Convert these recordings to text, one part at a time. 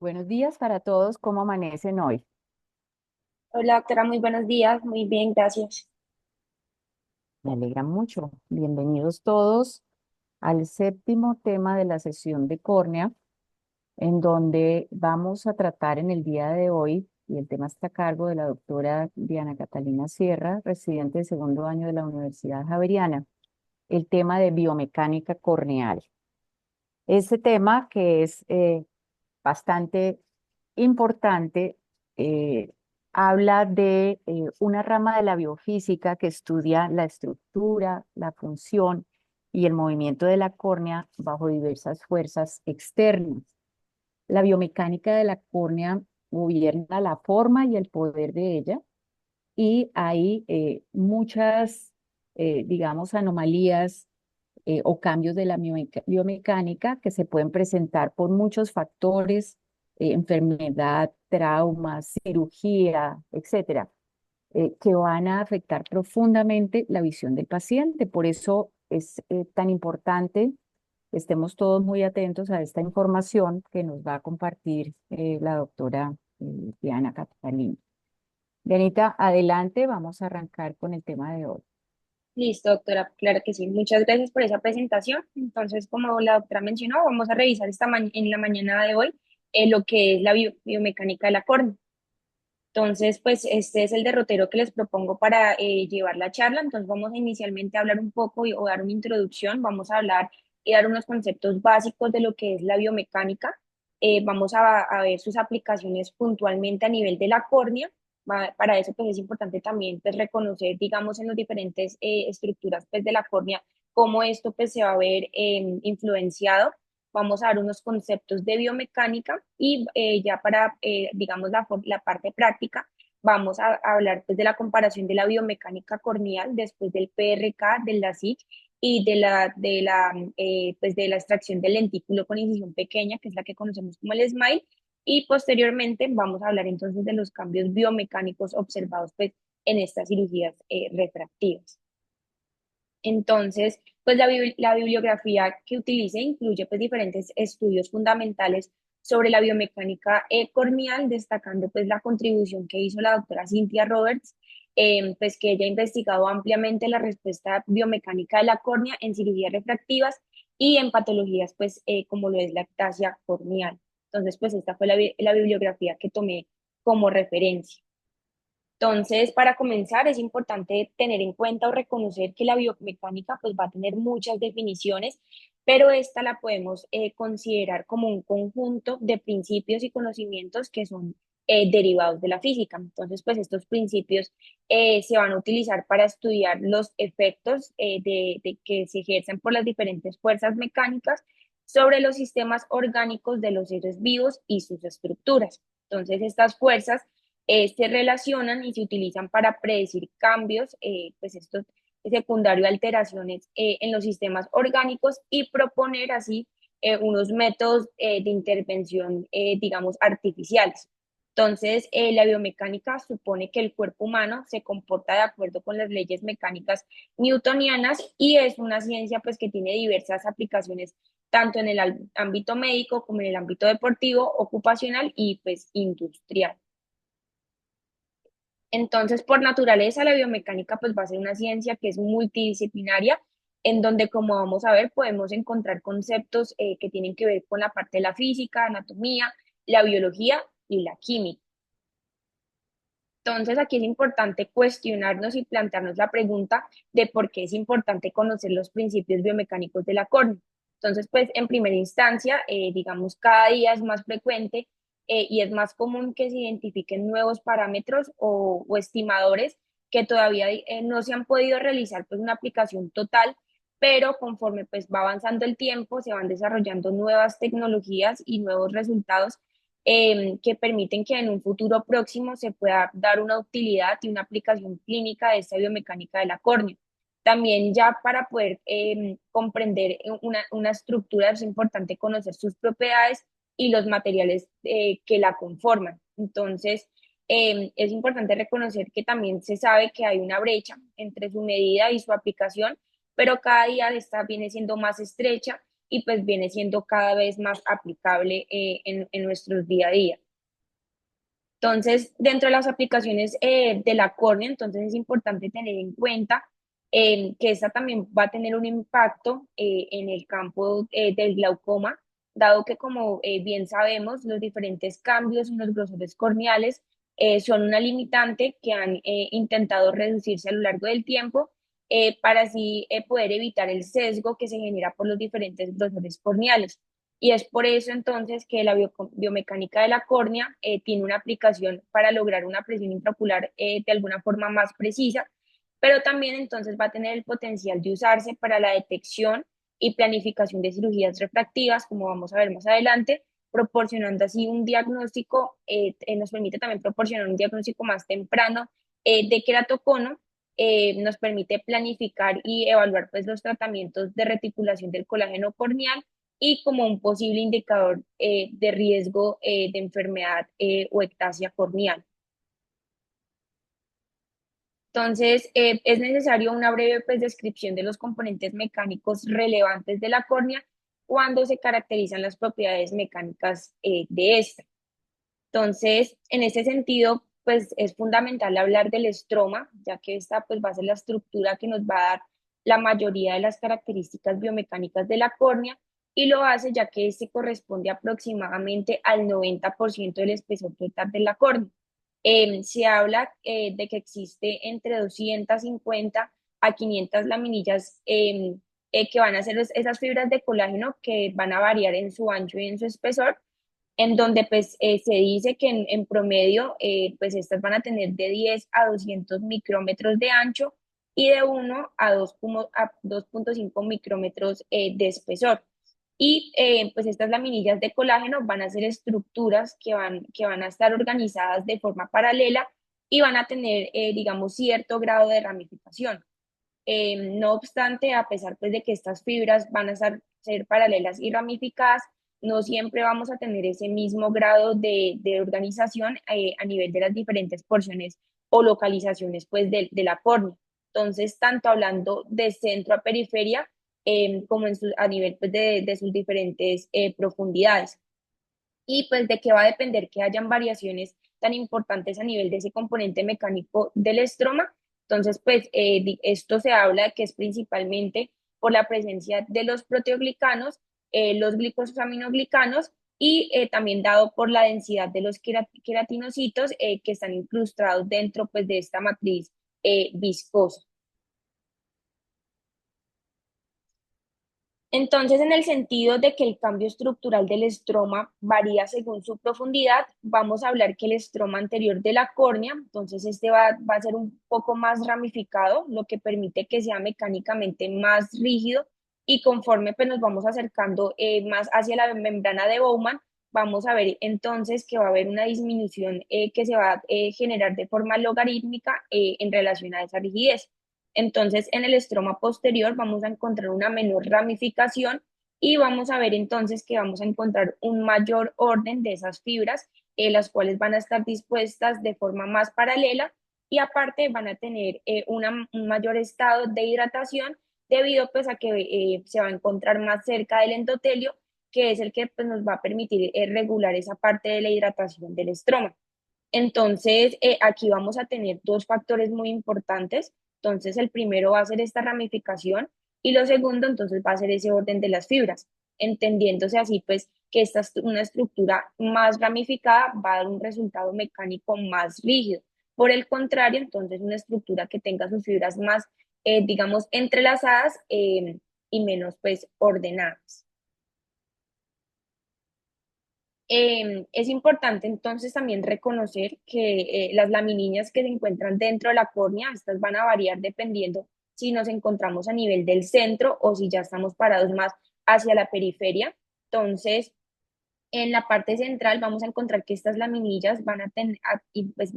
Buenos días para todos, ¿cómo amanecen hoy? Hola, doctora, muy buenos días. Muy bien, gracias. Me alegra mucho. Bienvenidos todos al séptimo tema de la sesión de córnea, en donde vamos a tratar en el día de hoy, y el tema está a cargo de la doctora Diana Catalina Sierra, residente de segundo año de la Universidad Javeriana, el tema de biomecánica corneal. Este tema que es bastante importante, habla de una rama de la biofísica que estudia la estructura, la función y el movimiento de la córnea bajo diversas fuerzas externas. La biomecánica de la córnea gobierna la forma y el poder de ella, y hay muchas, digamos, anomalías o cambios de la biomecánica que se pueden presentar por muchos factores, enfermedad, traumas, cirugía, etcétera, que van a afectar profundamente la visión del paciente. Por eso es tan importante que estemos todos muy atentos a esta información que nos va a compartir la doctora Diana Catalina. Dianita, adelante, vamos a arrancar con el tema de hoy. Listo, doctora. Claro que sí. Muchas gracias por esa presentación. Entonces, como la doctora mencionó, vamos a revisar en la mañana de hoy lo que es la biomecánica de la córnea. Entonces, pues este es el derrotero que les propongo para llevar la charla. Entonces, vamos a inicialmente hablar un poco o dar una introducción. Vamos a hablar y dar unos conceptos básicos de lo que es la biomecánica. Vamos a ver sus aplicaciones puntualmente a nivel de la córnea. Para eso, pues es importante también pues, reconocer, digamos, en las diferentes estructuras pues, de la córnea, cómo esto pues, se va a ver influenciado. Vamos a dar unos conceptos de biomecánica y ya para, digamos, la parte práctica, vamos a hablar pues, de la comparación de la biomecánica corneal después del PRK, del LASIK y pues, de la extracción del lentículo con incisión pequeña, que es la que conocemos como el SMILE, y posteriormente vamos a hablar entonces de los cambios biomecánicos observados pues, en estas cirugías refractivas. Entonces, pues la bibliografía que utilice incluye pues diferentes estudios fundamentales sobre la biomecánica corneal, destacando pues la contribución que hizo la doctora Cynthia Roberts, pues que ella ha investigado ampliamente la respuesta biomecánica de la córnea en cirugías refractivas y en patologías pues como lo es la ectasia corneal. Entonces, pues esta fue la bibliografía que tomé como referencia. Entonces, para comenzar, es importante tener en cuenta o reconocer que la biomecánica pues, va a tener muchas definiciones, pero esta la podemos considerar como un conjunto de principios y conocimientos que son derivados de la física. Entonces, pues estos principios se van a utilizar para estudiar los efectos de que se ejercen por las diferentes fuerzas mecánicas sobre los sistemas orgánicos de los seres vivos y sus estructuras. Entonces, estas fuerzas se relacionan y se utilizan para predecir cambios, pues estos secundario alteraciones en los sistemas orgánicos y proponer así unos métodos de intervención, digamos, artificiales. Entonces, la biomecánica supone que el cuerpo humano se comporta de acuerdo con las leyes mecánicas newtonianas y es una ciencia pues que tiene diversas aplicaciones tanto en el ámbito médico como en el ámbito deportivo, ocupacional y pues industrial. Entonces, por naturaleza, la biomecánica pues va a ser una ciencia que es multidisciplinaria, en donde, como vamos a ver, podemos encontrar conceptos que tienen que ver con la parte de la física, anatomía, la biología y la química. Entonces, aquí es importante cuestionarnos y plantearnos la pregunta de por qué es importante conocer los principios biomecánicos de la córnea. Entonces, pues, en primera instancia, digamos, cada día es más frecuente y es más común que se identifiquen nuevos parámetros o estimadores que todavía no se han podido realizar, pues, una aplicación total, pero conforme, pues, va avanzando el tiempo, se van desarrollando nuevas tecnologías y nuevos resultados que permiten que en un futuro próximo se pueda dar una utilidad y una aplicación clínica de esta biomecánica de la córnea. También ya para poder comprender una estructura es importante conocer sus propiedades y los materiales que la conforman. Entonces, es importante reconocer que también se sabe que hay una brecha entre su medida y su aplicación, pero cada día esta viene siendo más estrecha y pues viene siendo cada vez más aplicable en nuestros día a día. Entonces, dentro de las aplicaciones de la córnea, entonces es importante tener en cuenta que esta también va a tener un impacto en el campo del glaucoma, dado que como bien sabemos, los diferentes cambios en los grosores corneales son una limitante que han intentado reducirse a lo largo del tiempo para así poder evitar el sesgo que se genera por los diferentes grosores corneales. Y es por eso entonces que la biomecánica de la córnea tiene una aplicación para lograr una presión intraocular de alguna forma más precisa, pero también entonces va a tener el potencial de usarse para la detección y planificación de cirugías refractivas, como vamos a ver más adelante, proporcionando así un diagnóstico, nos permite también proporcionar un diagnóstico más temprano de queratocono, nos permite planificar y evaluar pues los tratamientos de reticulación del colágeno corneal y como un posible indicador de riesgo de enfermedad o ectasia corneal. Entonces, es necesario una breve pues, descripción de los componentes mecánicos relevantes de la córnea cuando se caracterizan las propiedades mecánicas de esta. Entonces, en ese sentido, pues es fundamental hablar del estroma, ya que esta pues, va a ser la estructura que nos va a dar la mayoría de las características biomecánicas de la córnea y lo hace ya que este corresponde aproximadamente al 90% del espesor total de la córnea. Se habla de que existe entre 250 a 500 laminillas que van a ser esas fibras de colágeno que van a variar en su ancho y en su espesor, en donde pues se dice que en promedio pues estas van a tener de 10 a 200 micrómetros de ancho y de 1 a 2,5 micrómetros de espesor. Y pues estas laminillas de colágeno van a ser estructuras que van a estar organizadas de forma paralela y van a tener, digamos, cierto grado de ramificación. No obstante, a pesar pues, de que estas fibras van a ser paralelas y ramificadas, no siempre vamos a tener ese mismo grado de organización a nivel de las diferentes porciones o localizaciones pues, de la córnea. Entonces, tanto hablando de centro a periferia, como a nivel pues, de sus diferentes profundidades. Y pues de qué va a depender que hayan variaciones tan importantes a nivel de ese componente mecánico del estroma. Entonces, pues esto se habla de que es principalmente por la presencia de los proteoglicanos, los glicosaminoglicanos y también dado por la densidad de los queratinocitos que están incrustados dentro pues, de esta matriz viscosa. Entonces, en el sentido de que el cambio estructural del estroma varía según su profundidad, vamos a hablar que el estroma anterior de la córnea, entonces este va a ser un poco más ramificado, lo que permite que sea mecánicamente más rígido y conforme pues, nos vamos acercando más hacia la membrana de Bowman, vamos a ver entonces que va a haber una disminución que se va a generar de forma logarítmica en relación a esa rigidez. Entonces, en el estroma posterior vamos a encontrar una menor ramificación y vamos a ver entonces que vamos a encontrar un mayor orden de esas fibras, las cuales van a estar dispuestas de forma más paralela y aparte van a tener un mayor estado de hidratación debido pues a que se va a encontrar más cerca del endotelio, que es el que pues, nos va a permitir regular esa parte de la hidratación del estroma. Entonces, aquí vamos a tener dos factores muy importantes. Entonces, el primero va a ser esta ramificación y lo segundo, entonces, va a ser ese orden de las fibras, entendiéndose así, pues, que una estructura más ramificada va a dar un resultado mecánico más rígido. Por el contrario, entonces, una estructura que tenga sus fibras más, digamos, entrelazadas y menos, pues, ordenadas. Es importante entonces también reconocer que las laminillas que se encuentran dentro de la córnea, estas van a variar dependiendo si nos encontramos a nivel del centro o si ya estamos parados más hacia la periferia. Entonces, en la parte central vamos a encontrar que estas laminillas van a, y pues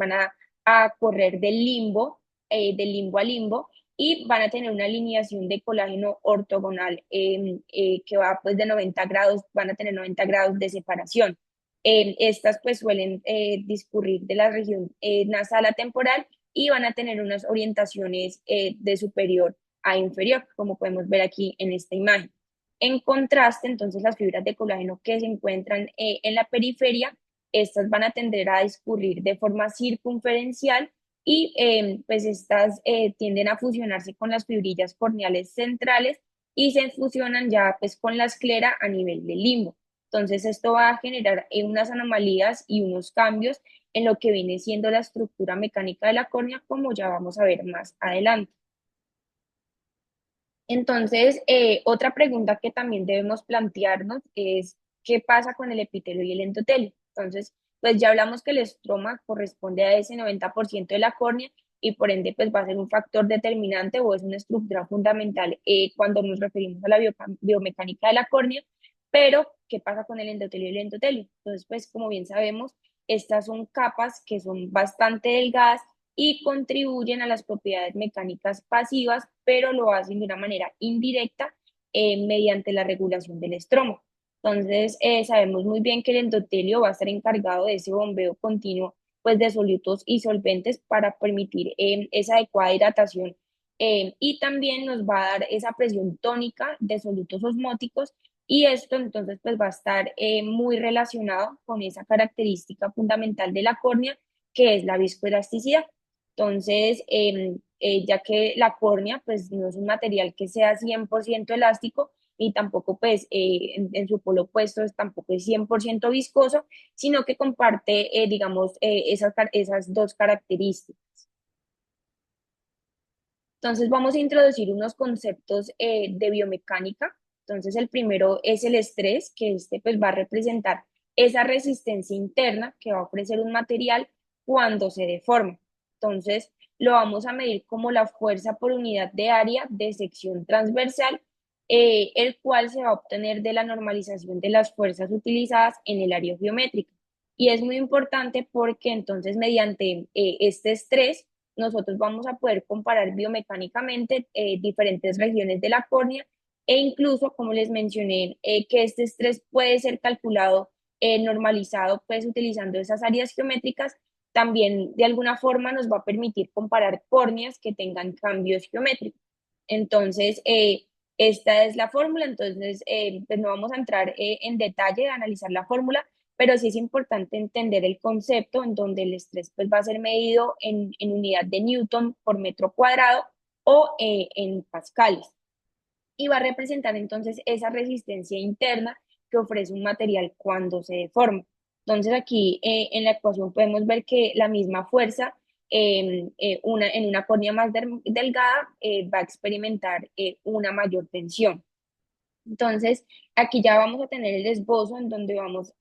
a correr del limbo a limbo, y van a tener una alineación de colágeno ortogonal que va pues de 90 grados, van a tener 90 grados de separación. Estas pues suelen discurrir de la región nasal a temporal y van a tener unas orientaciones de superior a inferior, como podemos ver aquí en esta imagen. En contraste, entonces las fibras de colágeno que se encuentran en la periferia, estas van a tender a discurrir de forma circunferencial y pues estas tienden a fusionarse con las fibrillas corneales centrales y se fusionan ya pues con la esclera a nivel del limbo. Entonces esto va a generar unas anomalías y unos cambios en lo que viene siendo la estructura mecánica de la córnea, como ya vamos a ver más adelante. Entonces, otra pregunta que también debemos plantearnos es, ¿qué pasa con el epitelio y el endotelio? Entonces, pues ya hablamos que el estroma corresponde a ese 90% de la córnea y por ende, pues va a ser un factor determinante o es una estructura fundamental cuando nos referimos a la biomecánica de la córnea, pero ¿qué pasa con el endotelio y el endotelio? Entonces, pues como bien sabemos, estas son capas que son bastante delgadas y contribuyen a las propiedades mecánicas pasivas, pero lo hacen de una manera indirecta mediante la regulación del estroma. Entonces, sabemos muy bien que el endotelio va a estar encargado de ese bombeo continuo pues, de solutos y solventes para permitir esa adecuada hidratación y también nos va a dar esa presión tónica de solutos osmóticos y esto entonces pues va a estar muy relacionado con esa característica fundamental de la córnea que es la viscoelasticidad. Entonces, ya que la córnea, pues no es un material que sea 100% elástico y tampoco, pues, en su polo opuesto tampoco es 100% viscoso, sino que comparte, digamos, esas dos características. Entonces, vamos a introducir unos conceptos de biomecánica. Entonces, el primero es el estrés, que pues, va a representar esa resistencia interna que va a ofrecer un material cuando se deforma. Entonces, lo vamos a medir como la fuerza por unidad de área de sección transversal, el cual se va a obtener de la normalización de las fuerzas utilizadas en el área geométrica. Y es muy importante porque entonces mediante este estrés nosotros vamos a poder comparar biomecánicamente diferentes regiones de la córnea e incluso, como les mencioné, que este estrés puede ser calculado, normalizado, pues utilizando esas áreas geométricas, también de alguna forma nos va a permitir comparar córneas que tengan cambios geométricos. Entonces, esta es la fórmula, entonces pues no vamos a entrar en detalle a analizar la fórmula, pero sí es importante entender el concepto en donde el estrés pues, va a ser medido en unidad de Newton por metro cuadrado o en pascales y va a representar entonces esa resistencia interna que ofrece un material cuando se deforma. Entonces aquí en la ecuación podemos ver que la misma fuerza en una córnea más delgada va a experimentar una mayor tensión. Entonces, aquí ya vamos a tener el esbozo en donde vamos,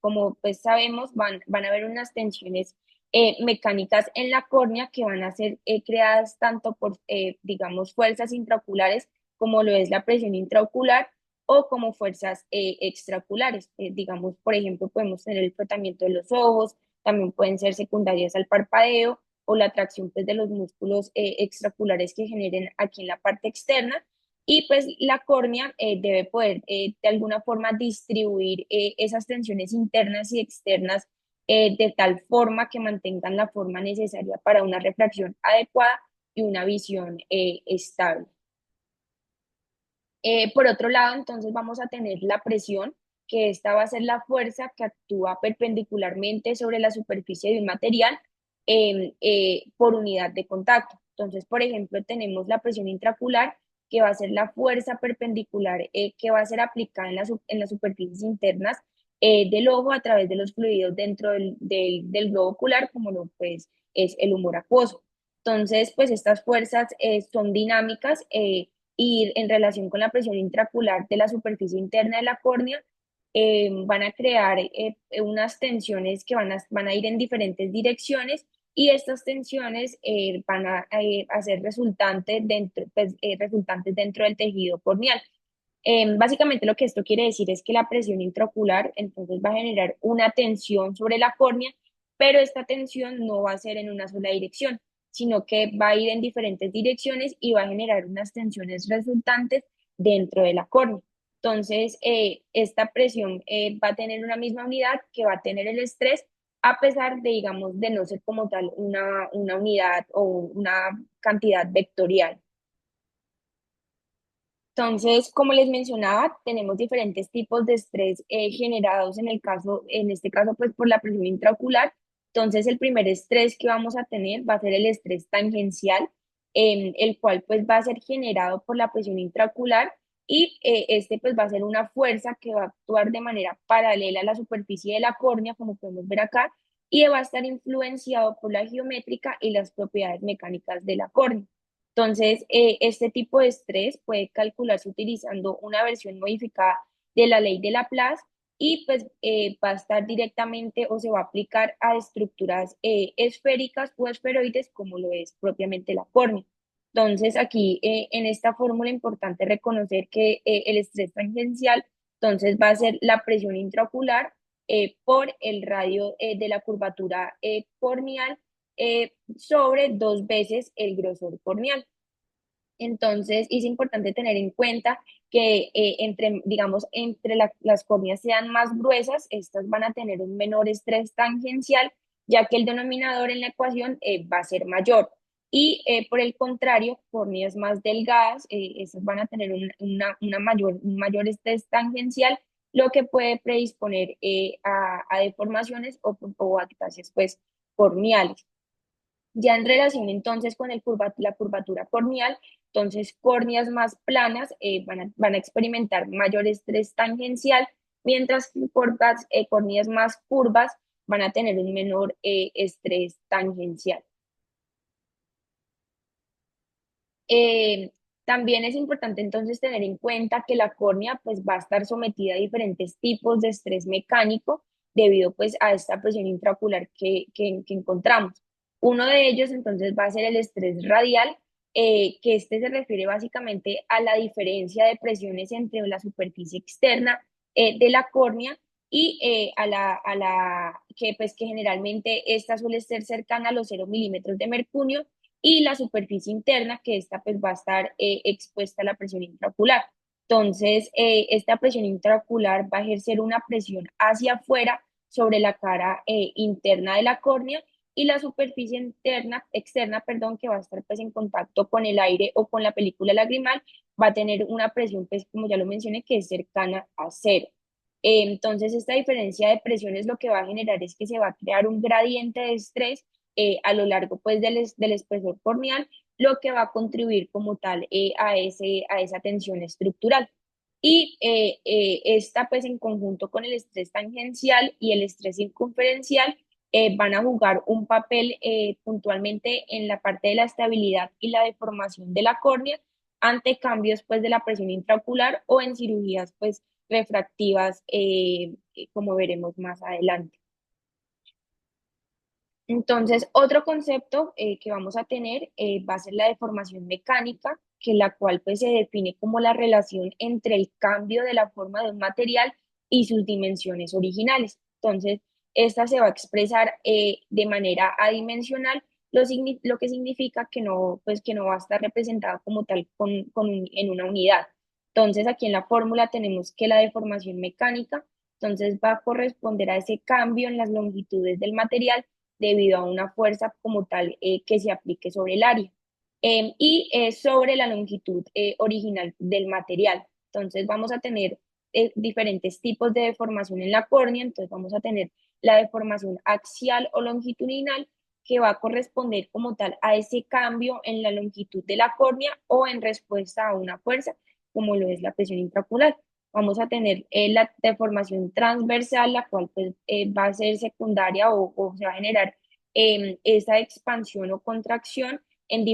como pues sabemos, van a haber unas tensiones mecánicas en la córnea que van a ser creadas tanto por, digamos, fuerzas intraoculares como lo es la presión intraocular o como fuerzas extraoculares. Digamos, por ejemplo, podemos tener el frotamiento de los ojos, también pueden ser secundarias al parpadeo o la atracción pues, de los músculos extraoculares que generen aquí en la parte externa y pues la córnea debe poder de alguna forma distribuir esas tensiones internas y externas de tal forma que mantengan la forma necesaria para una refracción adecuada y una visión estable. Por otro lado, entonces vamos a tener la presión, que esta va a ser la fuerza que actúa perpendicularmente sobre la superficie de un material por unidad de contacto. Entonces, por ejemplo, tenemos la presión intraocular, que va a ser la fuerza perpendicular que va a ser aplicada en las superficies internas del ojo a través de los fluidos dentro del globo ocular, como lo pues, es el humor acuoso. Entonces, pues estas fuerzas son dinámicas y en relación con la presión intraocular de la superficie interna de la córnea, van a crear unas tensiones que van a ir en diferentes direcciones y estas tensiones a ser resultantes dentro del tejido corneal. Básicamente lo que esto quiere decir es que la presión intraocular entonces va a generar una tensión sobre la córnea, pero esta tensión no va a ser en una sola dirección, sino que va a ir en diferentes direcciones y va a generar unas tensiones resultantes dentro de la córnea. Entonces, esta presión va a tener una misma unidad que va a tener el estrés, a pesar de, digamos, de no ser como tal una unidad o una cantidad vectorial. Entonces, como les mencionaba, tenemos diferentes tipos de estrés generados en este caso, pues por la presión intraocular. Entonces, el primer estrés que vamos a tener va a ser el estrés tangencial, el cual pues va a ser generado por la presión intraocular y este pues va a ser una fuerza que va a actuar de manera paralela a la superficie de la córnea, como podemos ver acá, y va a estar influenciado por la geométrica y las propiedades mecánicas de la córnea. Entonces, este tipo de estrés puede calcularse utilizando una versión modificada de la ley de Laplace y pues va a estar directamente o se va a aplicar a estructuras esféricas o esferoides como lo es propiamente la córnea. Entonces, aquí en esta fórmula importante reconocer que el estrés tangencial entonces va a ser la presión intraocular por el radio de la curvatura corneal sobre 2 veces el grosor corneal. Entonces, es importante tener en cuenta que digamos, las córneas sean más gruesas, estas van a tener un menor estrés tangencial, ya que el denominador en la ecuación va a ser mayor. Y por el contrario, córneas más delgadas, estas van a tener un mayor estrés tangencial, lo que puede predisponer a deformaciones o ataxias pues, corneales. Ya en relación entonces con la curvatura corneal, entonces córneas más planas van a experimentar mayor estrés tangencial, mientras que córneas más curvas van a tener un menor estrés tangencial. Eh, También es importante entonces tener en cuenta que la córnea pues va a estar sometida a diferentes tipos de estrés mecánico debido pues a esta presión intraocular que encontramos. Uno de ellos entonces va a ser el estrés radial, que este se refiere básicamente a la diferencia de presiones entre la superficie externa de la córnea y que generalmente esta suele ser cercana a los 0 milímetros de mercurio y la superficie interna, que esta pues va a estar expuesta a la presión intraocular. Entonces, esta presión intraocular va a ejercer una presión hacia afuera sobre la cara interna de la córnea y la superficie externa, perdón, que va a estar pues en contacto con el aire o con la película lagrimal, va a tener una presión, pues como ya lo mencioné, que es cercana a cero. Entonces, esta diferencia de presiones lo que va a generar es que se va a crear un gradiente de estrés a lo largo pues del espesor corneal, lo que va a contribuir como tal a esa tensión estructural. Y esta pues en conjunto con el estrés tangencial y el estrés circunferencial van a jugar un papel puntualmente en la parte de la estabilidad y la deformación de la córnea ante cambios pues de la presión intraocular o en cirugías pues refractivas como veremos más adelante. Entonces, otro concepto que vamos a tener va a ser la deformación mecánica, que la cual pues se define como la relación entre el cambio de la forma de un material y sus dimensiones originales. Entonces, esta se va a expresar de manera adimensional, lo que significa que no va a estar representada como tal en una unidad. Entonces, aquí en la fórmula tenemos que la deformación mecánica, entonces va a corresponder a ese cambio en las longitudes del material debido a una fuerza como tal que se aplique sobre el área y sobre la longitud original del material. Entonces vamos a tener diferentes tipos de deformación en la córnea, entonces vamos a tener la deformación axial o longitudinal que va a corresponder como tal a ese cambio en la longitud de la córnea o en respuesta a una fuerza, como lo es la presión intraocular. Vamos a tener la deformación transversal, la cual pues, va a ser secundaria o se va a generar esa expansión o contracción en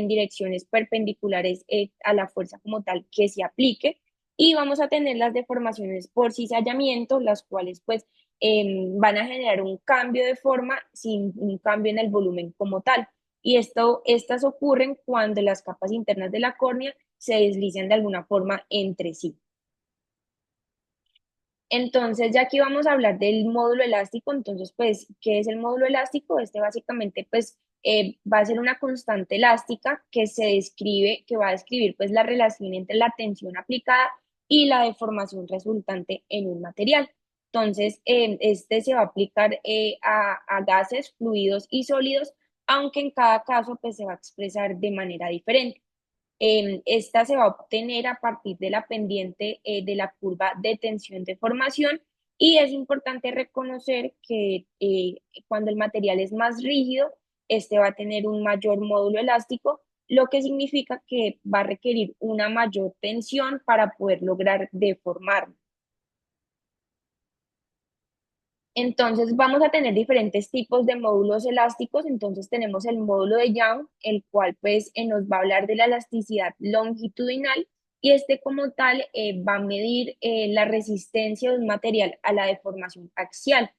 direcciones perpendiculares a la fuerza como tal que se aplique. Y vamos a tener las deformaciones por cizallamiento, las cuales pues van a generar un cambio de forma sin un cambio en el volumen como tal. Y estas ocurren cuando las capas internas de la córnea se deslizan de alguna forma entre sí. Entonces, ya aquí vamos a hablar del módulo elástico. Entonces, pues, ¿qué es el módulo elástico? Este básicamente, pues, va a ser una constante elástica que va a describir, pues, la relación entre la tensión aplicada y la deformación resultante en un material. Entonces, este se va a aplicar a gases, fluidos y sólidos, aunque en cada caso, pues, se va a expresar de manera diferente. Esta se va a obtener a partir de la pendiente de la curva de tensión de formación y es importante reconocer que cuando el material es más rígido, este va a tener un mayor módulo elástico, lo que significa que va a requerir una mayor tensión para poder lograr deformarlo. Entonces vamos a tener diferentes tipos de módulos elásticos. Entonces tenemos el módulo de Young, el cual pues nos va a hablar de la elasticidad longitudinal y este como tal va a medir la resistencia de un material a la deformación axial,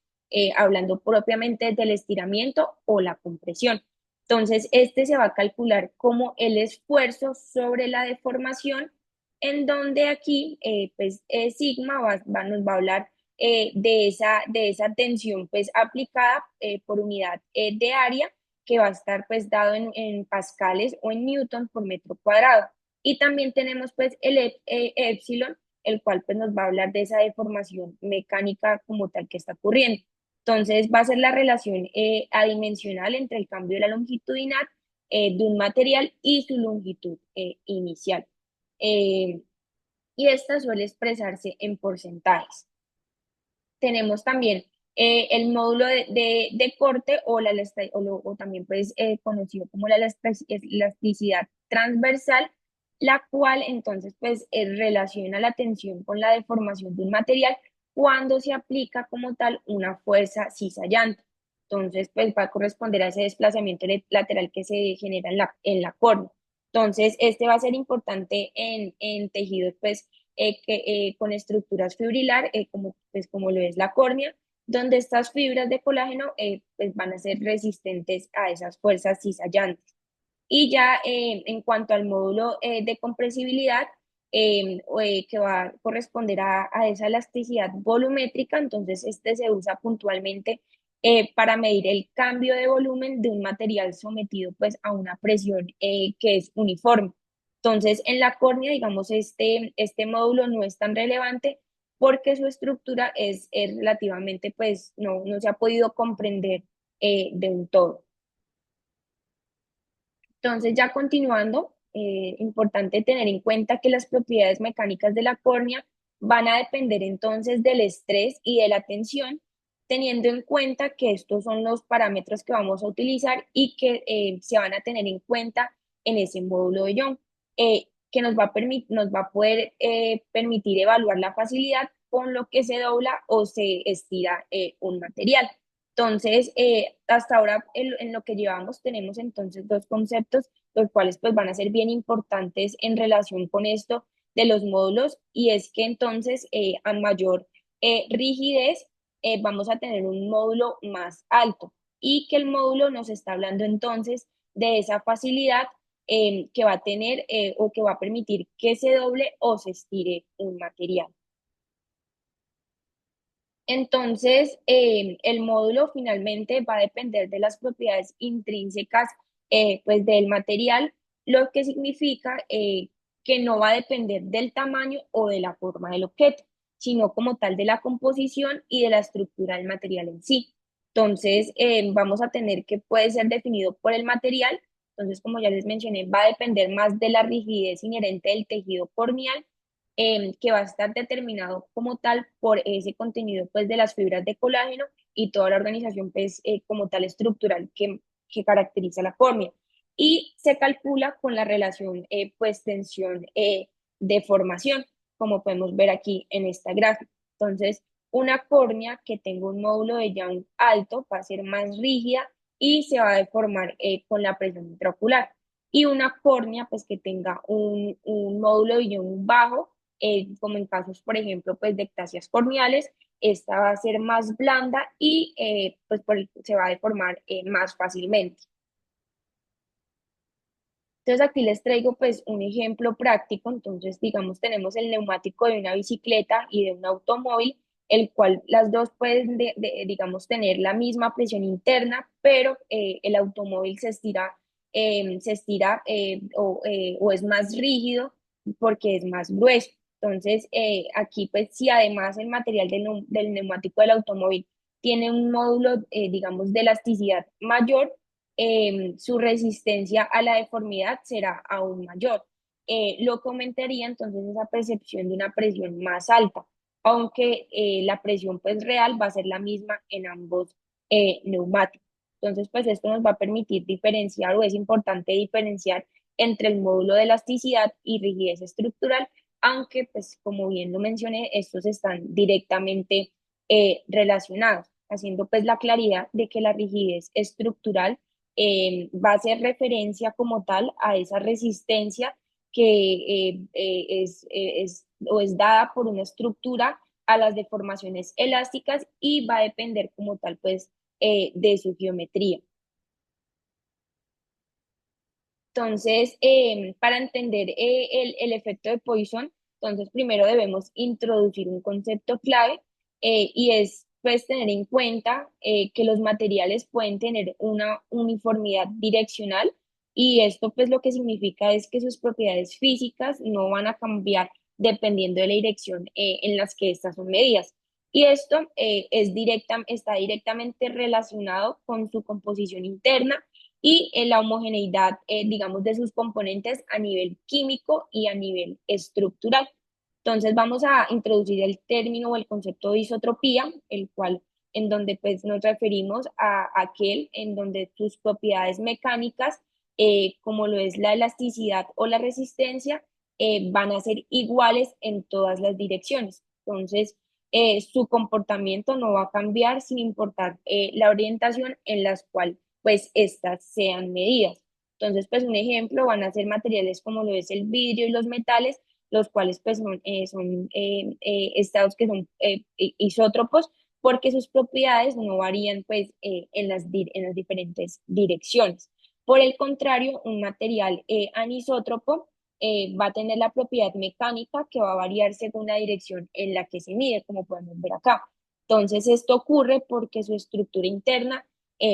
hablando propiamente del estiramiento o la compresión. Entonces este se va a calcular como el esfuerzo sobre la deformación, en donde aquí pues sigma nos va a hablar de esa tensión pues aplicada por unidad de área que va a estar pues dado en pascales o en newton por metro cuadrado. Y también tenemos pues el epsilon, el cual pues nos va a hablar de esa deformación mecánica como tal que está ocurriendo. Entonces va a ser la relación adimensional entre el cambio de la longitudinal de un material y su longitud inicial. Eh, y esta suele expresarse en porcentajes. Tenemos también el módulo de corte o, o también pues, conocido como la elasticidad transversal, la cual entonces pues relaciona la tensión con la deformación de un material cuando se aplica como tal una fuerza cizallante. Entonces pues va a corresponder a ese desplazamiento lateral que se genera en la córnea. Entonces este va a ser importante en tejidos pues con estructuras fibrilar, como lo es la córnea, donde estas fibras de colágeno pues van a ser resistentes a esas fuerzas cizallantes. Y ya en cuanto al módulo de compresibilidad, que va a corresponder a esa elasticidad volumétrica, entonces este se usa puntualmente para medir el cambio de volumen de un material sometido pues a una presión que es uniforme. Entonces, en la córnea, digamos, este módulo no es tan relevante porque su estructura es relativamente, pues, no se ha podido comprender de un todo. Entonces, ya continuando, importante tener en cuenta que las propiedades mecánicas de la córnea van a depender entonces del estrés y de la tensión, teniendo en cuenta que estos son los parámetros que vamos a utilizar y que se van a tener en cuenta en ese módulo de Young, que nos va a poder permitir evaluar la facilidad con lo que se dobla o se estira un material. Entonces, hasta ahora en lo que llevamos tenemos entonces dos conceptos, los cuales pues van a ser bien importantes en relación con esto de los módulos, y es que entonces a mayor rigidez vamos a tener un módulo más alto y que el módulo nos está hablando entonces de esa facilidad que va a tener o que va a permitir que se doble o se estire un material. Entonces, el módulo finalmente va a depender de las propiedades intrínsecas pues del material, lo que significa que no va a depender del tamaño o de la forma del objeto, sino como tal de la composición y de la estructura del material en sí. Entonces, vamos a tener que puede ser definido por el material. Entonces, como ya les mencioné, va a depender más de la rigidez inherente del tejido corneal, que va a estar determinado como tal por ese contenido pues de las fibras de colágeno y toda la organización pues como tal estructural que caracteriza la córnea. Y se calcula con la relación pues tensión deformación, como podemos ver aquí en esta gráfica. Entonces, una córnea que tenga un módulo de Young alto va a ser más rígida y se va a deformar con la presión intraocular. Y una córnea pues que tenga un módulo de Young bajo, como en casos, por ejemplo, pues de ectasias corneales, esta va a ser más blanda y pues se va a deformar más fácilmente. Entonces aquí les traigo pues un ejemplo práctico. Entonces, digamos, tenemos el neumático de una bicicleta y de un automóvil, el cual las dos pueden, digamos, tener la misma presión interna, pero el automóvil se estira o es más rígido porque es más grueso. Entonces, aquí pues si además el material del neumático del automóvil tiene un módulo, digamos, de elasticidad mayor, su resistencia a la deformidad será aún mayor. lo que aumentaría entonces esa percepción de una presión más alta, aunque la presión pues real va a ser la misma en ambos neumáticos. Entonces, pues esto nos va a permitir diferenciar, o es importante diferenciar entre el módulo de elasticidad y rigidez estructural, aunque pues como bien lo mencioné, estos están directamente relacionados, haciendo pues la claridad de que la rigidez estructural va a hacer referencia como tal a esa resistencia que es o es dada por una estructura a las deformaciones elásticas y va a depender como tal pues de su geometría. Entonces, para entender el efecto de Poisson, entonces primero debemos introducir un concepto clave y es pues tener en cuenta que los materiales pueden tener una uniformidad direccional y esto pues lo que significa es que sus propiedades físicas no van a cambiar dependiendo de la dirección en las que estas son medidas. Y esto está directamente relacionado con su composición interna y la homogeneidad, digamos, de sus componentes a nivel químico y a nivel estructural. Entonces vamos a introducir el término o el concepto de isotropía, el cual en donde pues nos referimos a aquel en donde sus propiedades mecánicas, como lo es la elasticidad o la resistencia, van a ser iguales en todas las direcciones. Entonces, su comportamiento no va a cambiar sin importar la orientación en las cuales pues estas sean medidas. Entonces, pues un ejemplo van a ser materiales como lo es el vidrio y los metales, los cuales pues son estados que son isótropos porque sus propiedades no varían pues en las diferentes direcciones. Por el contrario, un material anisótropo va a tener la propiedad mecánica que va a variar según la dirección en la que se mide, como podemos ver acá. Entonces, esto ocurre porque su estructura interna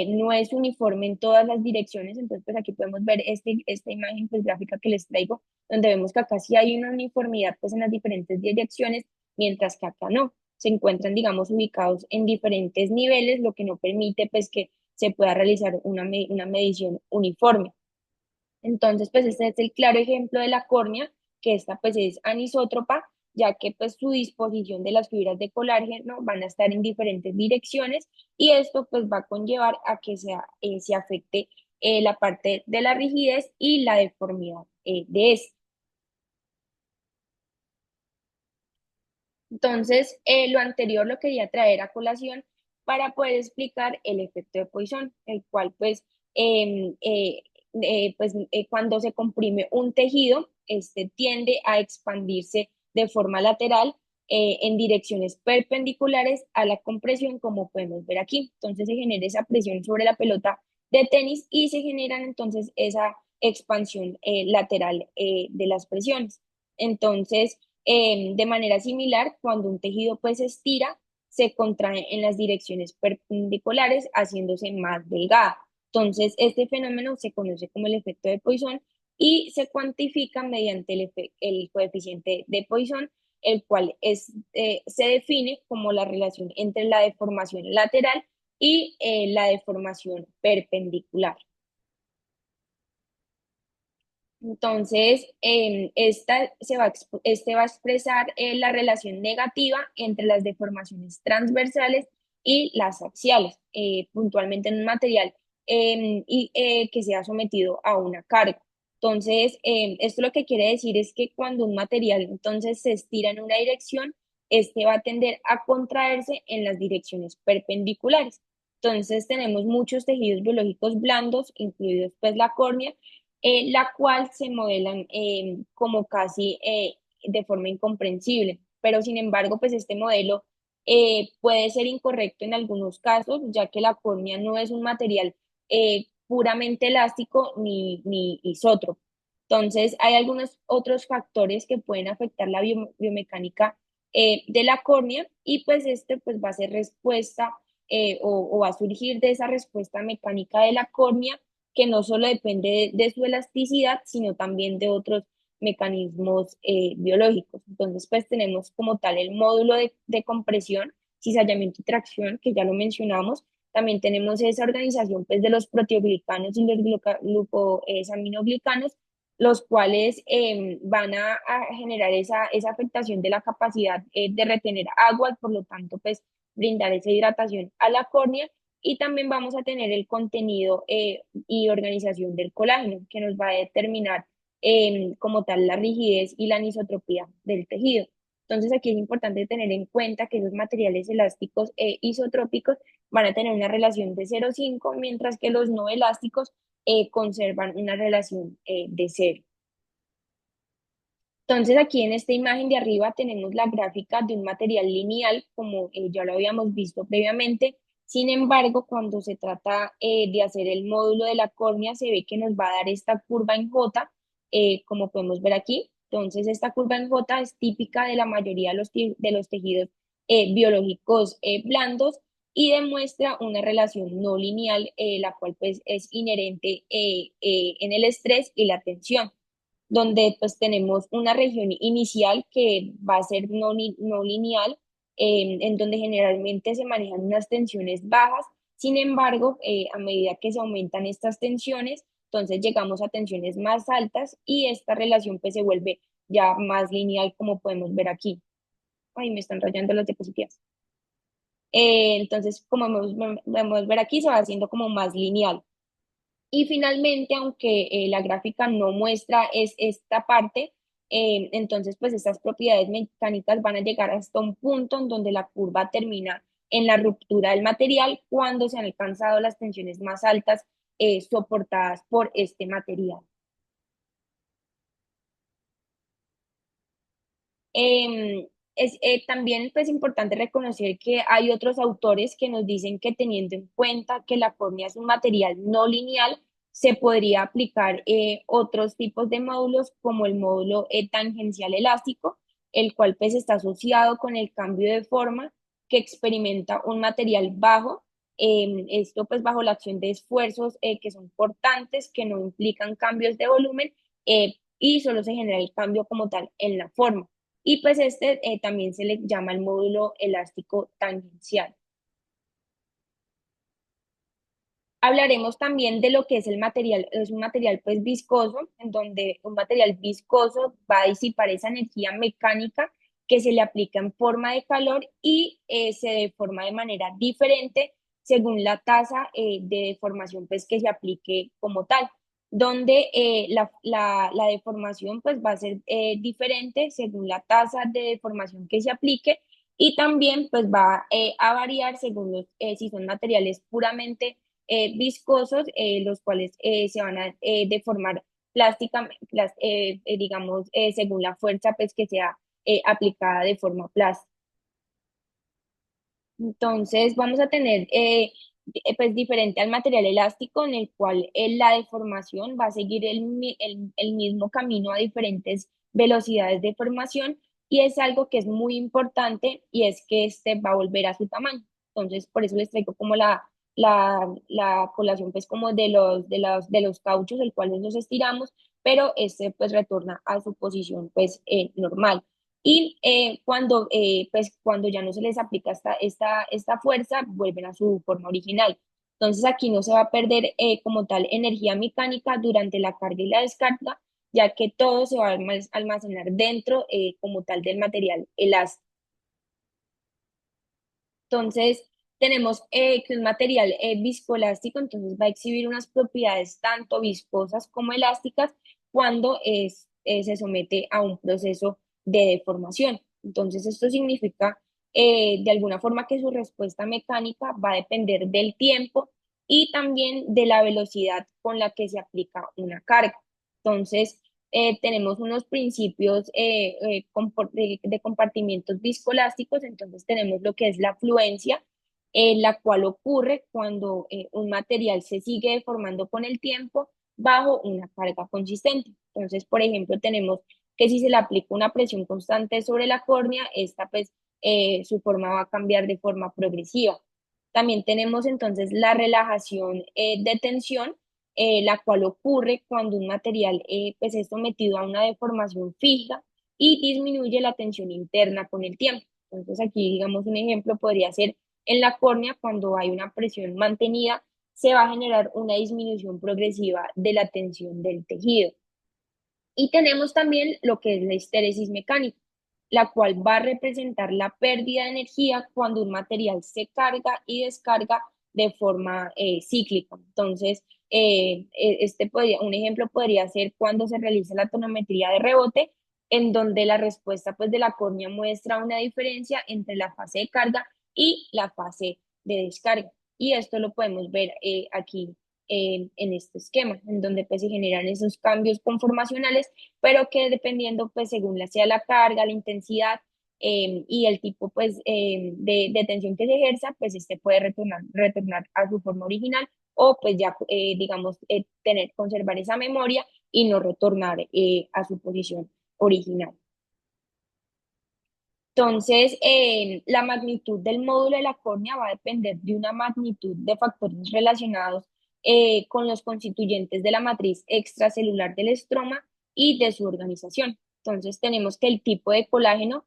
no es uniforme en todas las direcciones, entonces pues aquí podemos ver esta imagen pues, gráfica que les traigo, donde vemos que acá sí hay una uniformidad pues en las diferentes direcciones, mientras que acá no, se encuentran digamos ubicados en diferentes niveles, lo que no permite pues que se pueda realizar una medición uniforme. Entonces, pues este es el claro ejemplo de la córnea, que esta pues es anisótropa, ya que pues su disposición de las fibras de colágeno van a estar en diferentes direcciones y esto pues va a conllevar a que se afecte la parte de la rigidez y la deformidad de este. Entonces, lo anterior lo quería traer a colación para poder explicar el efecto de Poisson, el cual pues, cuando se comprime un tejido, este tiende a expandirse de forma lateral en direcciones perpendiculares a la compresión, como podemos ver aquí. Entonces se genera esa presión sobre la pelota de tenis y se generan entonces esa expansión lateral de las presiones. Entonces, de manera similar, cuando un tejido pues se estira, se contrae en las direcciones perpendiculares, haciéndose más delgada. Entonces, este fenómeno se conoce como el efecto de Poisson y se cuantifica mediante el coeficiente de Poisson, el cual se define como la relación entre la deformación lateral y la deformación perpendicular. Entonces, este va a expresar la relación negativa entre las deformaciones transversales y las axiales, puntualmente en un material que sea sometido a una carga. Entonces, esto lo que quiere decir es que cuando un material entonces se estira en una dirección, este va a tender a contraerse en las direcciones perpendiculares. Entonces, tenemos muchos tejidos biológicos blandos, incluidos pues la córnea, la cual se modelan como casi de forma incomprensible. Pero sin embargo, pues este modelo puede ser incorrecto en algunos casos, ya que la córnea no es un material puramente elástico ni isótropo. Entonces, hay algunos otros factores que pueden afectar la biomecánica de la córnea y pues este pues va a ser respuesta o va a surgir de esa respuesta mecánica de la córnea que no solo depende de su elasticidad, sino también de otros mecanismos biológicos. Entonces, pues tenemos como tal el módulo de compresión, cizallamiento y tracción, que ya lo mencionamos. También tenemos esa organización pues, de los proteoglicanos y los glucosaminoglicanos, los cuales van a generar esa afectación de la capacidad de retener agua y por lo tanto pues brindar esa hidratación a la córnea. Y también vamos a tener el contenido y organización del colágeno, que nos va a determinar como tal la rigidez y la anisotropía del tejido. Entonces aquí es importante tener en cuenta que esos materiales elásticos isotrópicos van a tener una relación de 0,5, mientras que los no elásticos conservan una relación de 0. Entonces aquí en esta imagen de arriba tenemos la gráfica de un material lineal, como ya lo habíamos visto previamente. Sin embargo, cuando se trata de hacer el módulo de la córnea, se ve que nos va a dar esta curva en J, como podemos ver aquí. Entonces, esta curva en J es típica de la mayoría de de los tejidos biológicos blandos y demuestra una relación no lineal, la cual pues es inherente en el estrés y la tensión, donde pues tenemos una región inicial que va a ser no lineal, en donde generalmente se manejan unas tensiones bajas. Sin embargo, a medida que se aumentan estas tensiones, entonces llegamos a tensiones más altas y esta relación pues se vuelve ya más lineal, como podemos ver aquí. Ay, me están rayando las diapositivas. Entonces, como podemos ver aquí, se va haciendo como más lineal. Y finalmente, aunque la gráfica no muestra esta parte, entonces pues estas propiedades mecánicas van a llegar hasta un punto en donde la curva termina en la ruptura del material cuando se han alcanzado las tensiones más altas soportadas por este material. Es también pues importante reconocer que hay otros autores que nos dicen que teniendo en cuenta que la córnea es un material no lineal, se podría aplicar otros tipos de módulos como el módulo tangencial elástico, el cual pues está asociado con el cambio de forma que experimenta un material bajo. Esto pues bajo la acción de esfuerzos que son portantes, que no implican cambios de volumen y solo se genera el cambio como tal en la forma. Y pues este también se le llama el módulo elástico tangencial. Hablaremos también de lo que es el material, es un material pues viscoso, en donde un material viscoso va a disipar esa energía mecánica que se le aplica en forma de calor y se deforma de manera diferente según la tasa de deformación pues que se aplique como tal, donde la deformación pues va a ser diferente según la tasa de deformación que se aplique y también pues va a variar según si son materiales puramente viscosos, los cuales se van a deformar plásticamente, digamos, según la fuerza pues, que sea aplicada de forma plástica. Entonces, vamos a tener, pues, diferente al material elástico, en el cual la deformación va a seguir el mismo camino a diferentes velocidades de formación, y es algo que es muy importante, y es que este va a volver a su tamaño. Entonces, por eso les traigo como la colación, pues, como de los cauchos, el cual los estiramos, pero este, pues, retorna a su posición, pues, normal. Y pues, cuando ya no se les aplica esta fuerza, vuelven a su forma original. Entonces aquí no se va a perder como tal energía mecánica durante la carga y la descarga, ya que todo se va a almacenar dentro como tal del material elástico. Entonces, tenemos que un material viscoelástico, entonces va a exhibir unas propiedades tanto viscosas como elásticas cuando se somete a un proceso de deformación. Entonces, esto significa de alguna forma que su respuesta mecánica va a depender del tiempo y también de la velocidad con la que se aplica una carga. Entonces, tenemos unos principios de compartimientos viscoelásticos, entonces tenemos lo que es la fluencia, la cual ocurre cuando un material se sigue deformando con el tiempo bajo una carga consistente. Entonces, por ejemplo, tenemos que si se le aplica una presión constante sobre la córnea, esta pues su forma va a cambiar de forma progresiva. También tenemos entonces la relajación de tensión, la cual ocurre cuando un material pues es sometido a una deformación fija y disminuye la tensión interna con el tiempo. Entonces aquí, digamos, un ejemplo podría ser en la córnea, cuando hay una presión mantenida, se va a generar una disminución progresiva de la tensión del tejido. Y tenemos también lo que es la histéresis mecánica, la cual va a representar la pérdida de energía cuando un material se carga y descarga de forma cíclica. Entonces, un ejemplo podría ser cuando se realiza la tonometría de rebote, en donde la respuesta pues, de la córnea muestra una diferencia entre la fase de carga y la fase de descarga. Y esto lo podemos ver aquí en este esquema, en donde pues se generan esos cambios conformacionales, pero que dependiendo pues según sea la carga, la intensidad y el tipo pues de tensión que se ejerza, pues este puede retornar a su forma original o pues ya digamos conservar esa memoria y no retornar a su posición original. Entonces, la magnitud del módulo de la córnea va a depender de una magnitud de factores relacionados con los constituyentes de la matriz extracelular del estroma y de su organización. Entonces, tenemos que el tipo de colágeno,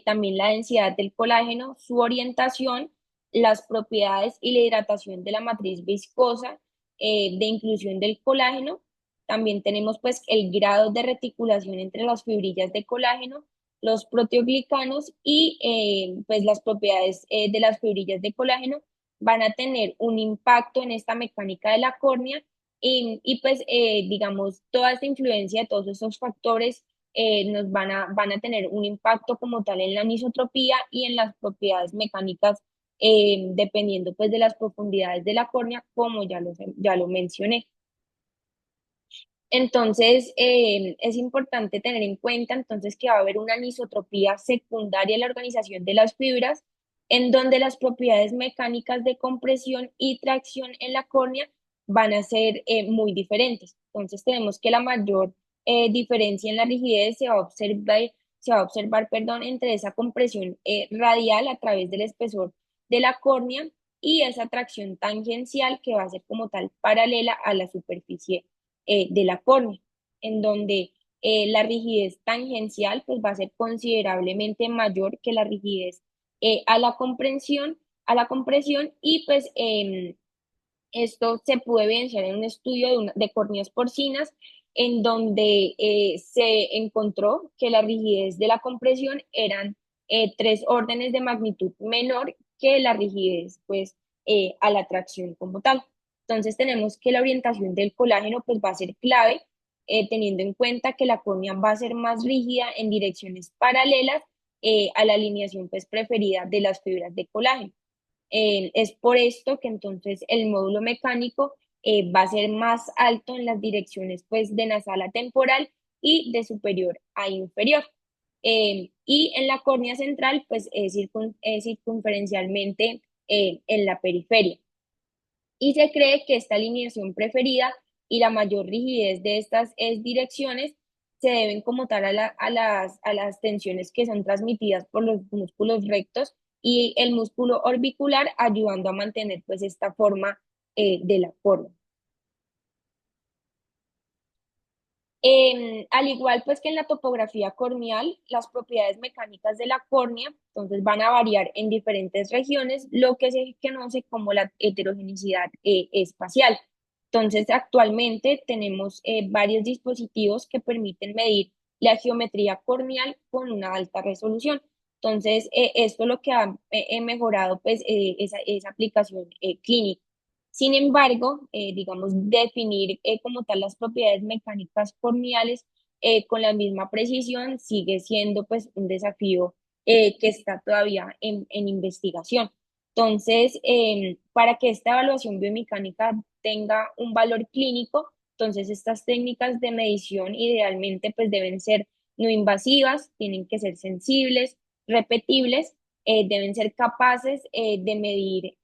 también la densidad del colágeno, su orientación, las propiedades y la hidratación de la matriz viscosa de inclusión del colágeno. También tenemos pues el grado de reticulación entre las fibrillas de colágeno, los proteoglicanos y pues las propiedades de las fibrillas de colágeno van a tener un impacto en esta mecánica de la córnea y pues digamos toda esta influencia de todos esos factores nos van a tener un impacto como tal en la anisotropía y en las propiedades mecánicas dependiendo pues de las profundidades de la córnea como ya lo mencioné. Entonces, es importante tener en cuenta entonces que va a haber una anisotropía secundaria en la organización de las fibras, en donde las propiedades mecánicas de compresión y tracción en la córnea van a ser muy diferentes. Entonces, tenemos que la mayor diferencia en la rigidez se va a observar, perdón, entre esa compresión radial a través del espesor de la córnea y esa tracción tangencial que va a ser como tal paralela a la superficie de la córnea, en donde la rigidez tangencial pues, va a ser considerablemente mayor que la rigidez a la compresión y pues esto se puede evidenciar en un estudio de córneas porcinas en donde se encontró que la rigidez de la compresión eran 3 órdenes de magnitud menor que la rigidez pues a la tracción como tal. Entonces tenemos que la orientación del colágeno pues va a ser clave teniendo en cuenta que la córnea va a ser más rígida en direcciones paralelas a la alineación pues preferida de las fibras de colágeno. Es por esto que entonces el módulo mecánico va a ser más alto en las direcciones pues de nasal a temporal y de superior a inferior. Y en la córnea central pues es circunferencialmente en la periferia. Y se cree que esta alineación preferida y la mayor rigidez de estas direcciones se deben como tal a las tensiones que son transmitidas por los músculos rectos y el músculo orbicular ayudando a mantener pues esta forma de la forma. Al igual pues que en la topografía corneal, las propiedades mecánicas de la córnea entonces van a variar en diferentes regiones, lo que se conoce como la heterogeneidad espacial. Entonces actualmente tenemos varios dispositivos que permiten medir la geometría corneal con una alta resolución. Entonces esto es lo que ha mejorado pues esa aplicación clínica. Sin embargo, digamos, definir como tal las propiedades mecánicas corneales con la misma precisión sigue siendo pues un desafío que está todavía en investigación. Entonces, para que esta evaluación biomecánica tenga un valor clínico, entonces estas técnicas de medición idealmente pues deben ser no invasivas, tienen que ser sensibles, repetibles, deben ser capaces de medir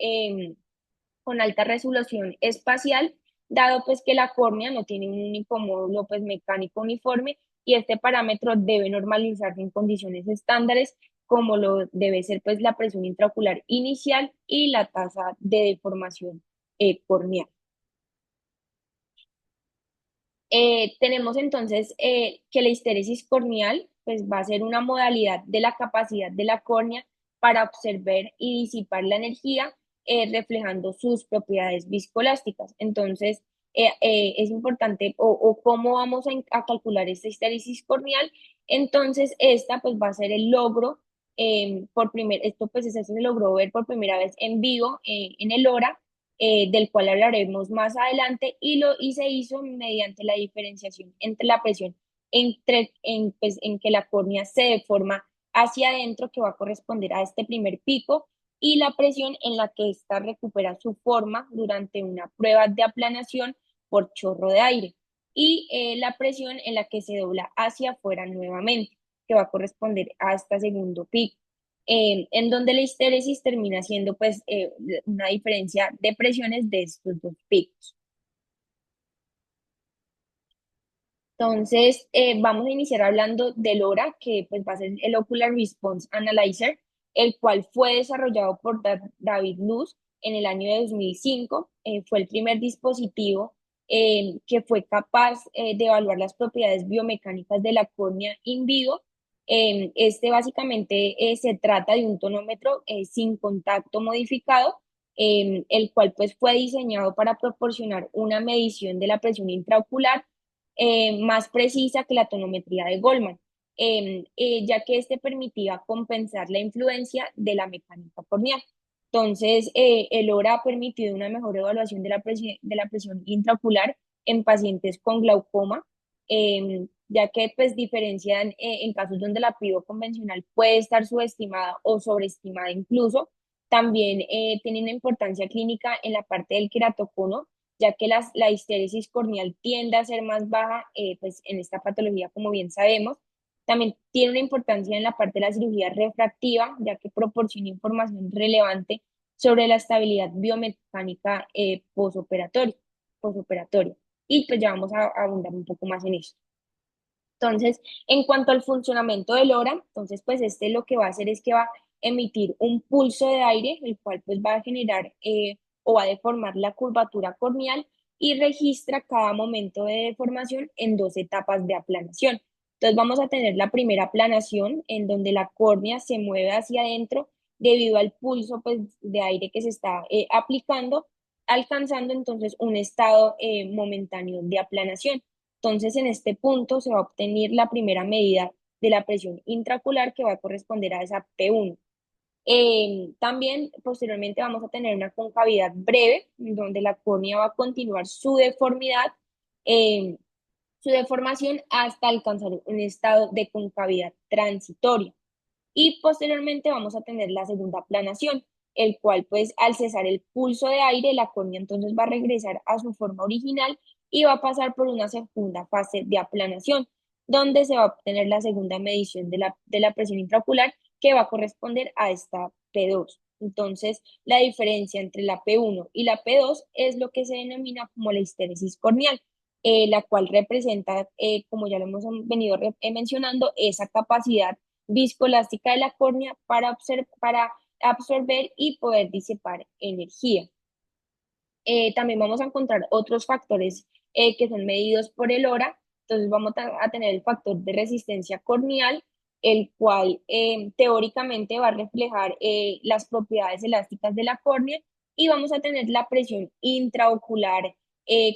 con alta resolución espacial, dado pues que la córnea no tiene un único módulo pues mecánico uniforme y este parámetro debe normalizarse en condiciones estándares como lo debe ser pues la presión intraocular inicial y la tasa de deformación corneal. Tenemos entonces que la histéresis corneal pues, va a ser una modalidad de la capacidad de la córnea para observar y disipar la energía, reflejando sus propiedades viscoelásticas. Entonces, es importante o cómo vamos a calcular esta histéresis corneal. Entonces, esta pues va a ser el logro, esto se logró ver por primera vez en vivo en el HORA, del cual hablaremos más adelante, y se hizo mediante la diferenciación entre la presión en que la córnea se deforma hacia adentro, que va a corresponder a este primer pico, y la presión en la que ésta recupera su forma durante una prueba de aplanación por chorro de aire, y la presión en la que se dobla hacia afuera nuevamente, que va a corresponder a este segundo pico, en donde la histéresis termina siendo pues una diferencia de presiones de estos dos picos. Entonces, vamos a iniciar hablando del ORA, que pues va a ser el Ocular Response Analyzer, el cual fue desarrollado por David Luz en el año de 2005. Fue el primer dispositivo que fue capaz de evaluar las propiedades biomecánicas de la córnea in vivo. Este básicamente se trata de un tonómetro sin contacto modificado, el cual pues fue diseñado para proporcionar una medición de la presión intraocular más precisa que la tonometría de Goldman, ya que este permitía compensar la influencia de la mecánica corneal. Entonces, el ORA ha permitido una mejor evaluación de la presión intraocular en pacientes con glaucoma, ya que pues diferencian en casos donde la PIO convencional puede estar subestimada o sobreestimada incluso. También tiene una importancia clínica en la parte del queratocono, ya que la histéresis corneal tiende a ser más baja pues en esta patología, como bien sabemos. También tiene una importancia en la parte de la cirugía refractiva, ya que proporciona información relevante sobre la estabilidad biomecánica posoperatoria. Y pues ya vamos a abundar un poco más en eso. Entonces, en cuanto al funcionamiento del ORA, entonces pues este lo que va a hacer es que va a emitir un pulso de aire, el cual pues va a generar o va a deformar la curvatura corneal, y registra cada momento de deformación en dos etapas de aplanación. Entonces vamos a tener la primera aplanación en donde la córnea se mueve hacia adentro debido al pulso pues de aire que se está aplicando, alcanzando entonces un estado momentáneo de aplanación. Entonces, en este punto se va a obtener la primera medida de la presión intraocular, que va a corresponder a esa P1. También posteriormente vamos a tener una concavidad breve, donde la córnea va a continuar su deformidad, eh, su deformación hasta alcanzar un estado de concavidad transitoria. Y posteriormente vamos a tener la segunda aplanación, el cual pues al cesar el pulso de aire, la córnea entonces va a regresar a su forma original y va a pasar por una segunda fase de aplanación, donde se va a obtener la segunda medición de la presión intraocular, que va a corresponder a esta P2. Entonces, la diferencia entre la P1 y la P2 es lo que se denomina como la histéresis corneal, la cual representa, como ya lo hemos venido mencionando, esa capacidad viscoelástica de la córnea para absorber y poder disipar energía. También vamos a encontrar otros factores que son medidos por el HORA. Entonces vamos a tener el factor de resistencia corneal, el cual teóricamente va a reflejar las propiedades elásticas de la córnea, y vamos a tener la presión intraocular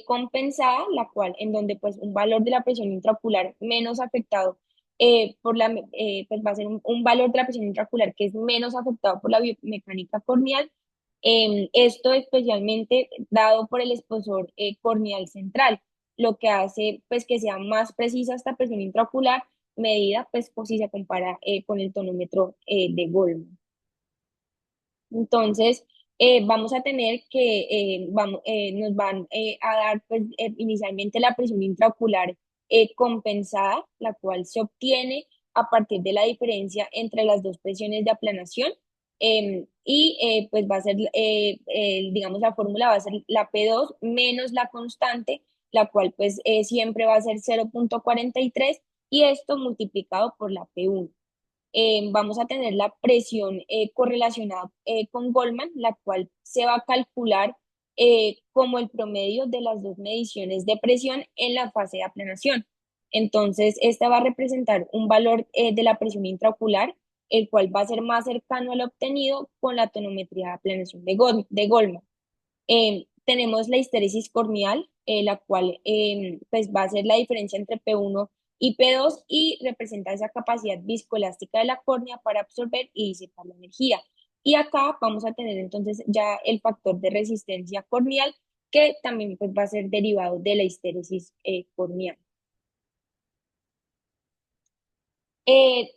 compensada, la cual en donde pues un valor de la presión intraocular menos afectado pues va a ser un valor de la presión intraocular que es menos afectado por la biomecánica corneal, esto especialmente dado por el espesor corneal central, lo que hace pues que sea más precisa esta presión intraocular medida pues si se compara con el tonómetro de Goldman. Entonces, vamos a tener que nos van a dar pues, inicialmente la presión intraocular compensada, la cual se obtiene a partir de la diferencia entre las dos presiones de aplanación, pues va a ser, digamos, la fórmula va a ser la P2 menos la constante, la cual pues siempre va a ser 0,43, y esto multiplicado por la P1. Vamos a tener la presión correlacionada con Goldman, la cual se va a calcular como el promedio de las dos mediciones de presión en la fase de aplanación. Entonces, esta va a representar un valor de la presión intraocular, el cual va a ser más cercano al obtenido con la tonometría de aplanación de Goldman. Tenemos la histéresis corneal, la cual pues va a ser la diferencia entre P1 y P2 y representa esa capacidad viscoelástica de la córnea para absorber y disipar la energía. Y acá vamos a tener entonces ya el factor de resistencia corneal, que también pues, va a ser derivado de la histéresis corneal. Eh,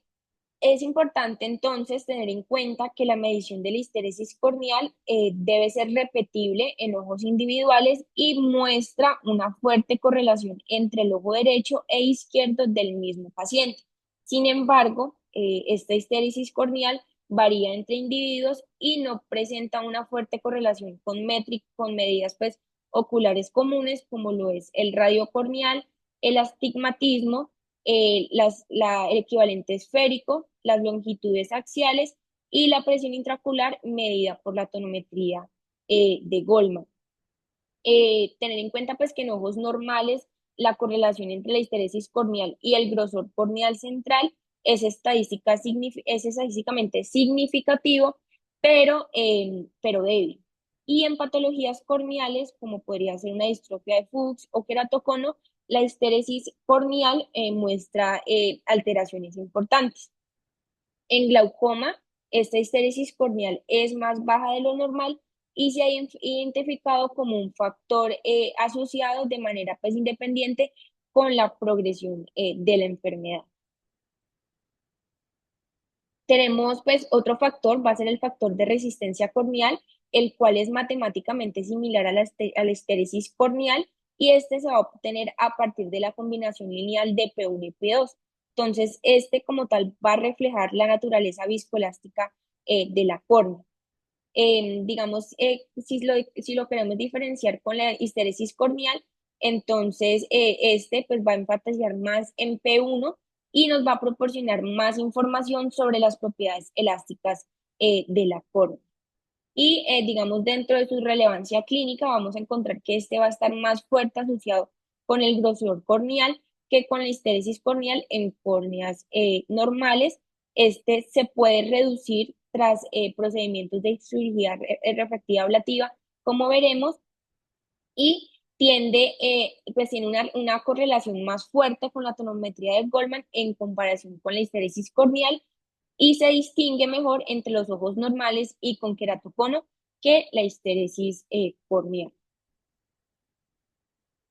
Es importante entonces tener en cuenta que la medición de la histéresis corneal debe ser repetible en ojos individuales y muestra una fuerte correlación entre el ojo derecho e izquierdo del mismo paciente. Sin embargo, esta histéresis corneal varía entre individuos y no presenta una fuerte correlación con medidas pues, oculares comunes como lo es el radio corneal, el astigmatismo, el equivalente esférico, las longitudes axiales y la presión intraocular medida por la tonometría de Goldman. Tener en cuenta pues que en ojos normales la correlación entre la histeresis corneal y el grosor corneal central es estadísticamente significativo, pero débil. Y en patologías corneales, como podría ser una distrofia de Fuchs o queratocono, la histeresis corneal muestra alteraciones importantes. En glaucoma, esta histéresis corneal es más baja de lo normal y se ha identificado como un factor asociado de manera pues, independiente con la progresión de la enfermedad. Tenemos pues otro factor, va a ser el factor de resistencia corneal, el cual es matemáticamente similar a la estéresis corneal y este se va a obtener a partir de la combinación lineal de P1 y P2. Entonces, este como tal va a reflejar la naturaleza viscoelástica de la córnea. Digamos, si lo queremos diferenciar con la histeresis corneal, entonces este pues va a enfatizar más en P1 y nos va a proporcionar más información sobre las propiedades elásticas de la córnea. Y digamos, dentro de su relevancia clínica, vamos a encontrar que este va a estar más fuerte asociado con el grosor corneal que con la histeresis corneal en córneas normales. Este se puede reducir tras procedimientos de cirugía refractiva ablativa, como veremos, y pues tiene una correlación más fuerte con la tonometría de Goldman en comparación con la histeresis corneal y se distingue mejor entre los ojos normales y con queratocono que la histeresis corneal.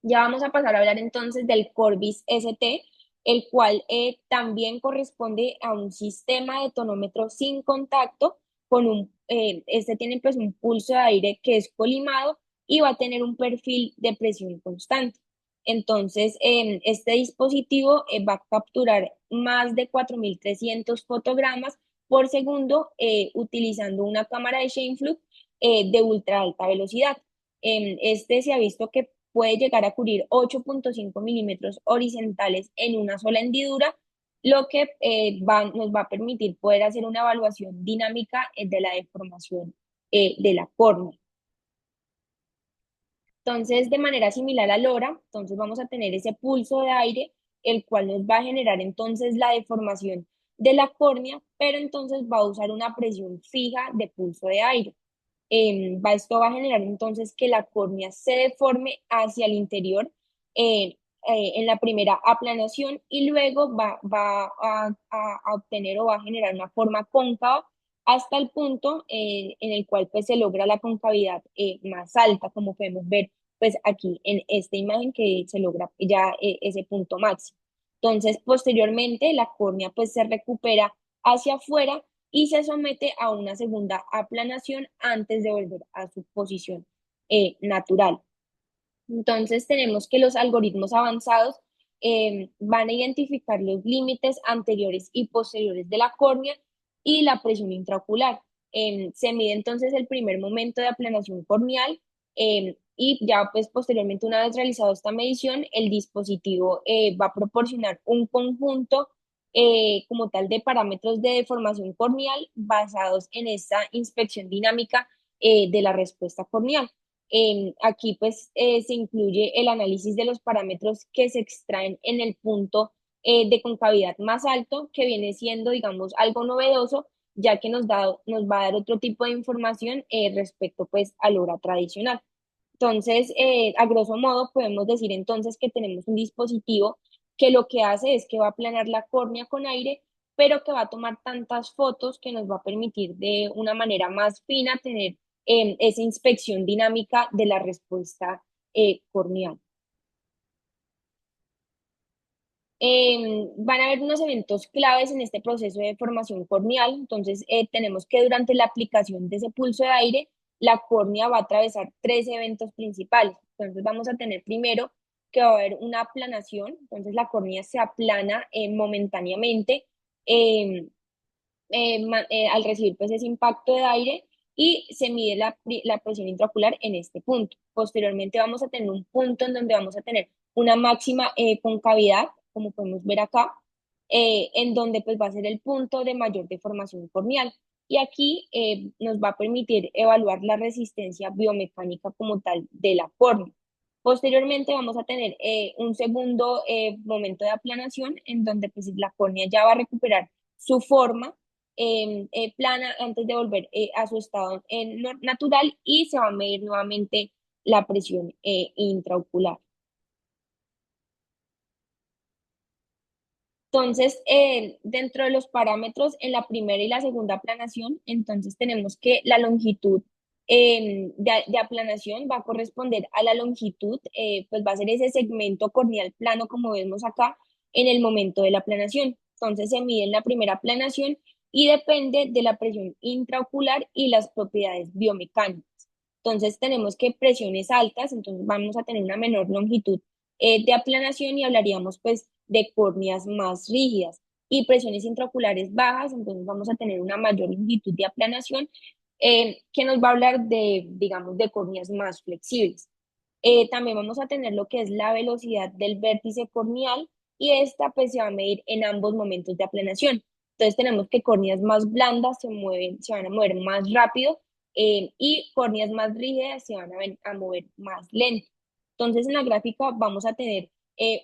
Ya vamos a pasar a hablar entonces del Corbis ST, el cual también corresponde a un sistema de tonómetro sin contacto, este tiene pues un pulso de aire que es colimado y va a tener un perfil de presión constante. Entonces, este dispositivo va a capturar más de 4.300 fotogramas por segundo utilizando una cámara de Scheimpflug de ultra alta velocidad. Este se ha visto que puede llegar a cubrir 8.5 milímetros horizontales en una sola hendidura, lo que nos va a permitir poder hacer una evaluación dinámica de la deformación de la córnea. Entonces, de manera similar a LoRa, entonces vamos a tener ese pulso de aire, el cual nos va a generar entonces la deformación de la córnea, pero entonces va a usar una presión fija de pulso de aire. Esto va a generar entonces que la córnea se deforme hacia el interior en la primera aplanación y luego va a obtener o va a generar una forma cóncava hasta el punto en el cual pues se logra la concavidad más alta, como podemos ver pues aquí en esta imagen que se logra ya ese punto máximo. Entonces, posteriormente la córnea pues se recupera hacia afuera y se somete a una segunda aplanación antes de volver a su posición natural. Entonces tenemos que los algoritmos avanzados van a identificar los límites anteriores y posteriores de la córnea y la presión intraocular. Se mide entonces el primer momento de aplanación corneal y ya pues posteriormente una vez realizado esta medición, el dispositivo va a proporcionar un conjunto como tal de parámetros de deformación corneal basados en esta inspección dinámica de la respuesta corneal. Aquí pues se incluye el análisis de los parámetros que se extraen en el punto de concavidad más alto, que viene siendo, digamos, algo novedoso, ya que nos va a dar otro tipo de información respecto pues a la hora tradicional. Entonces, a grosso modo, podemos decir entonces que tenemos un dispositivo que lo que hace es que va a aplanar la córnea con aire, pero que va a tomar tantas fotos que nos va a permitir de una manera más fina tener esa inspección dinámica de la respuesta corneal. Van a haber unos eventos claves en este proceso de formación corneal. Entonces, tenemos que durante la aplicación de ese pulso de aire, la córnea va a atravesar tres eventos principales. Entonces, vamos a tener primero que va a haber una aplanación. Entonces, la córnea se aplana momentáneamente em, al recibir pues, ese impacto de aire y se mide la presión intraocular en este punto. Posteriormente, vamos a tener un punto en donde vamos a tener una máxima concavidad, como podemos ver acá, en donde pues va a ser el punto de mayor deformación corneal. Y aquí nos va a permitir evaluar la resistencia biomecánica como tal de la córnea. Posteriormente vamos a tener un segundo momento de aplanación en donde pues, la córnea ya va a recuperar su forma plana antes de volver a su estado natural y se va a medir nuevamente la presión intraocular. Entonces, dentro de los parámetros en la primera y la segunda aplanación, entonces tenemos que la longitud de aplanación va a corresponder a la longitud, pues va a ser ese segmento corneal plano como vemos acá en el momento de la aplanación. Entonces se mide en la primera aplanación y depende de la presión intraocular y las propiedades biomecánicas. Entonces tenemos que presiones altas, entonces vamos a tener una menor longitud de aplanación y hablaríamos pues de córneas más rígidas y presiones intraoculares bajas, entonces vamos a tener una mayor longitud de aplanación que nos va a hablar de, digamos, de córneas más flexibles. También vamos a tener lo que es la velocidad del vértice corneal y esta pues se va a medir en ambos momentos de aplanación. Entonces tenemos que córneas más blandas se van a mover más rápido y córneas más rígidas se van a mover más lento. Entonces en la gráfica vamos a tener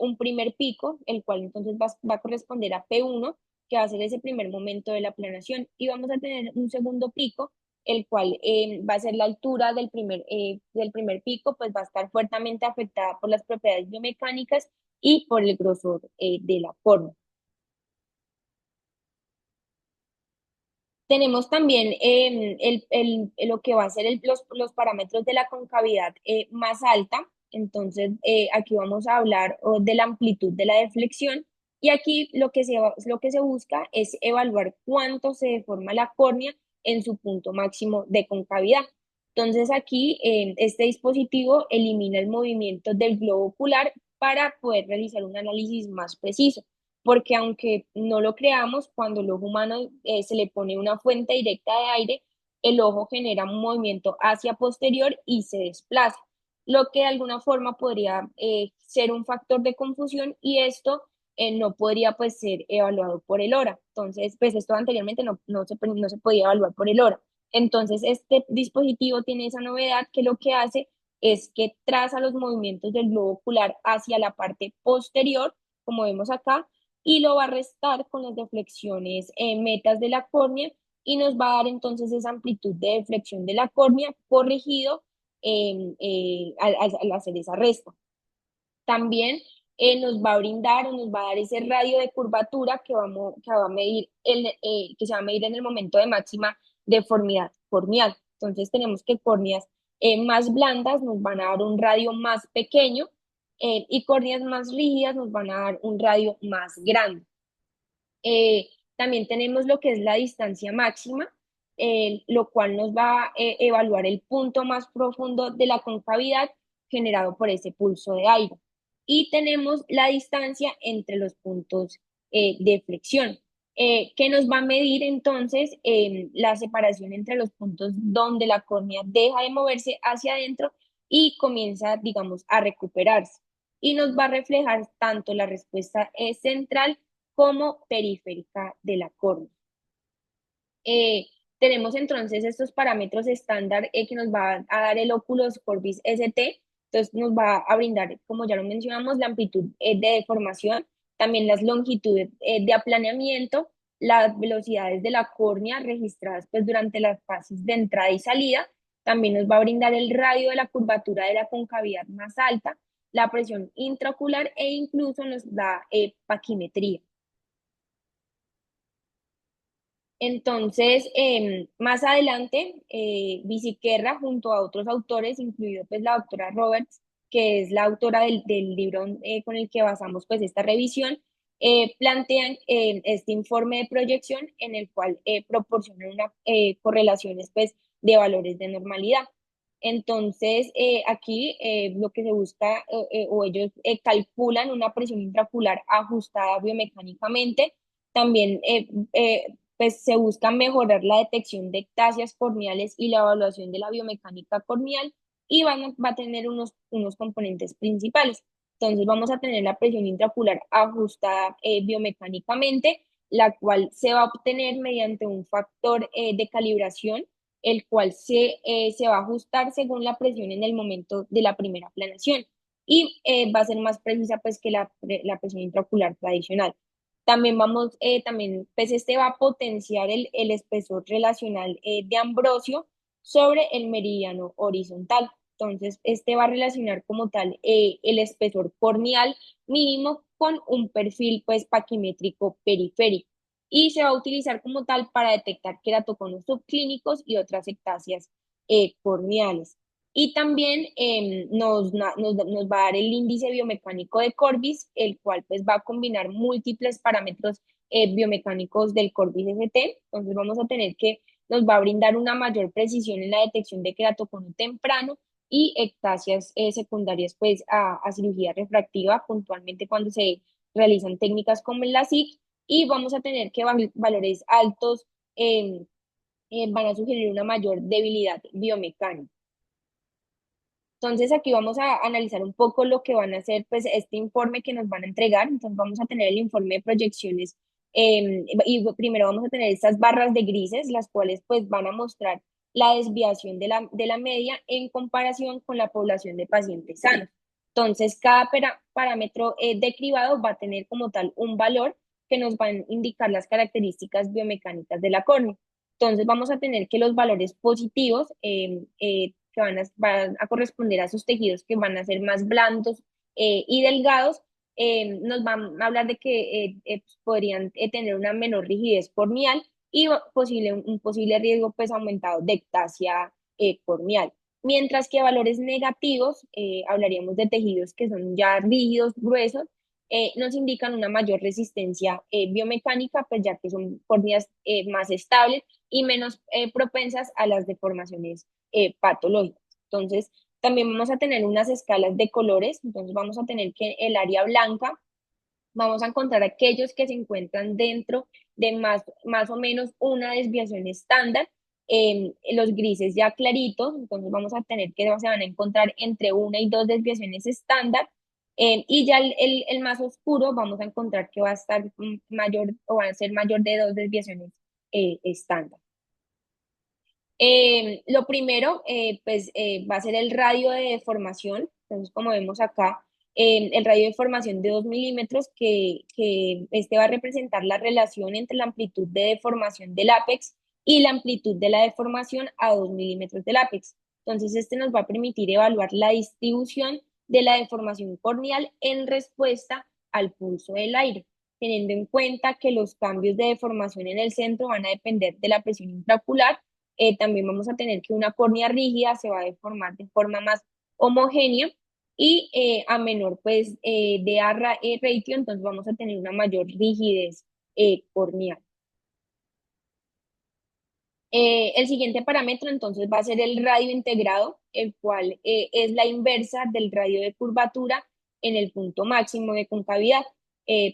un primer pico, el cual entonces va a corresponder a P1, que va a ser ese primer momento de la aplanación, y vamos a tener un segundo pico el cual va a ser la altura del primer pico, pues va a estar fuertemente afectada por las propiedades biomecánicas y por el grosor de la forma. Tenemos también lo que va a ser los parámetros de la concavidad más alta. Entonces, aquí vamos a hablar de la amplitud de la deflexión. Y aquí lo que se busca es evaluar cuánto se deforma la córnea en su punto máximo de concavidad. Entonces, aquí este dispositivo elimina el movimiento del globo ocular para poder realizar un análisis más preciso porque aunque no lo creamos, cuando el ojo humano se le pone una fuente directa de aire, el ojo genera un movimiento hacia posterior y se desplaza, lo que de alguna forma podría ser un factor de confusión y esto no podría pues ser evaluado por el hora. Entonces, pues esto anteriormente no se podía evaluar por el hora. Entonces, este dispositivo tiene esa novedad que lo que hace es que traza los movimientos del globo ocular hacia la parte posterior, como vemos acá, y lo va a restar con las deflexiones metas de la córnea y nos va a dar entonces esa amplitud de deflexión de la córnea corregido al hacer esa resta. También nos va a brindar o nos va a dar ese radio de curvatura que se va a medir en el momento de máxima deformidad corneal. Entonces tenemos que córneas más blandas nos van a dar un radio más pequeño y córneas más rígidas nos van a dar un radio más grande. También tenemos lo que es la distancia máxima, lo cual nos va a evaluar el punto más profundo de la concavidad generado por ese pulso de aire. Y tenemos la distancia entre los puntos de flexión, que nos va a medir entonces la separación entre los puntos donde la córnea deja de moverse hacia adentro y comienza, digamos, a recuperarse. Y nos va a reflejar tanto la respuesta central como periférica de la córnea. Eh, Tenemos entonces estos parámetros estándar que nos va a dar el Oculus Corbis ST, entonces nos va a brindar, como ya lo mencionamos, la amplitud de deformación, también las longitudes de aplaneamiento, las velocidades de la córnea registradas pues, durante las fases de entrada y salida, También nos va a brindar el radio de la curvatura de la concavidad más alta, la presión intraocular e incluso nos da paquimetría. Entonces, más adelante, Biciquerra, junto a otros autores, incluido pues la doctora Roberts, que es la autora del libro con el que basamos pues esta revisión, plantean este informe de proyección en el cual proporcionan una, correlaciones pues de valores de normalidad. Entonces, aquí lo que se busca, o ellos calculan una presión intraocular ajustada biomecánicamente. También pues se busca mejorar la detección de ectasias corneales y la evaluación de la biomecánica corneal y va a tener unos componentes principales. Entonces vamos a tener la presión intraocular ajustada biomecánicamente, la cual se va a obtener mediante un factor de calibración, el cual se va a ajustar según la presión en el momento de la primera aplanación y va a ser más precisa pues que la presión intraocular tradicional. También pues este va a potenciar el espesor relacional de Ambrosio sobre el meridiano horizontal. Entonces, este va a relacionar como tal el espesor corneal mínimo con un perfil pues paquimétrico periférico y se va a utilizar como tal para detectar queratoconos subclínicos y otras ectasias corneales. Y también nos va a dar el índice biomecánico de Corbis, el cual pues va a combinar múltiples parámetros biomecánicos del Corbis ST. Entonces vamos a tener que nos va a brindar una mayor precisión en la detección de queratocono temprano y ectasias secundarias pues a cirugía refractiva, puntualmente cuando se realizan técnicas como el LASIK, y vamos a tener que valores altos van a sugerir una mayor debilidad biomecánica. Entonces aquí vamos a analizar un poco lo que van a hacer, pues este informe que nos van a entregar. Entonces vamos a tener el informe de proyecciones y primero vamos a tener estas barras de grises, las cuales pues van a mostrar la desviación de la media en comparación con la población de pacientes sanos. Entonces cada parámetro de cribado va a tener como tal un valor que nos van a indicar las características biomecánicas de la córnea. Entonces vamos a tener que los valores positivos que van a corresponder a sus tejidos que van a ser más blandos y delgados, nos van a hablar de que podrían tener una menor rigidez corneal y un posible riesgo pues aumentado de ectasia corneal. Mientras que valores negativos, hablaríamos de tejidos que son ya rígidos, gruesos, nos indican una mayor resistencia biomecánica, pues ya que son córneas más estables y menos propensas a las deformaciones patológicas. Entonces, también vamos a tener unas escalas de colores, entonces vamos a tener que el área blanca, vamos a encontrar aquellos que se encuentran dentro de más o menos una desviación estándar, los grises ya claritos, entonces vamos a tener que se van a encontrar entre una y dos desviaciones estándar, y ya el más oscuro vamos a encontrar que va a estar mayor o va a ser mayor de dos desviaciones estándar. Lo primero, pues, va a ser el radio de deformación. Entonces, como vemos acá, el radio de deformación de 2 milímetros, que este va a representar la relación entre la amplitud de deformación del ápex y la amplitud de la deformación a 2 milímetros del ápex. Entonces, este nos va a permitir evaluar la distribución de la deformación corneal en respuesta al pulso del aire, teniendo en cuenta que los cambios de deformación en el centro van a depender de la presión intraocular. También vamos a tener que una córnea rígida se va a deformar de forma más homogénea y a menor pues de ratio, entonces vamos a tener una mayor rigidez corneal. El siguiente parámetro entonces va a ser el radio integrado, el cual es la inversa del radio de curvatura en el punto máximo de concavidad,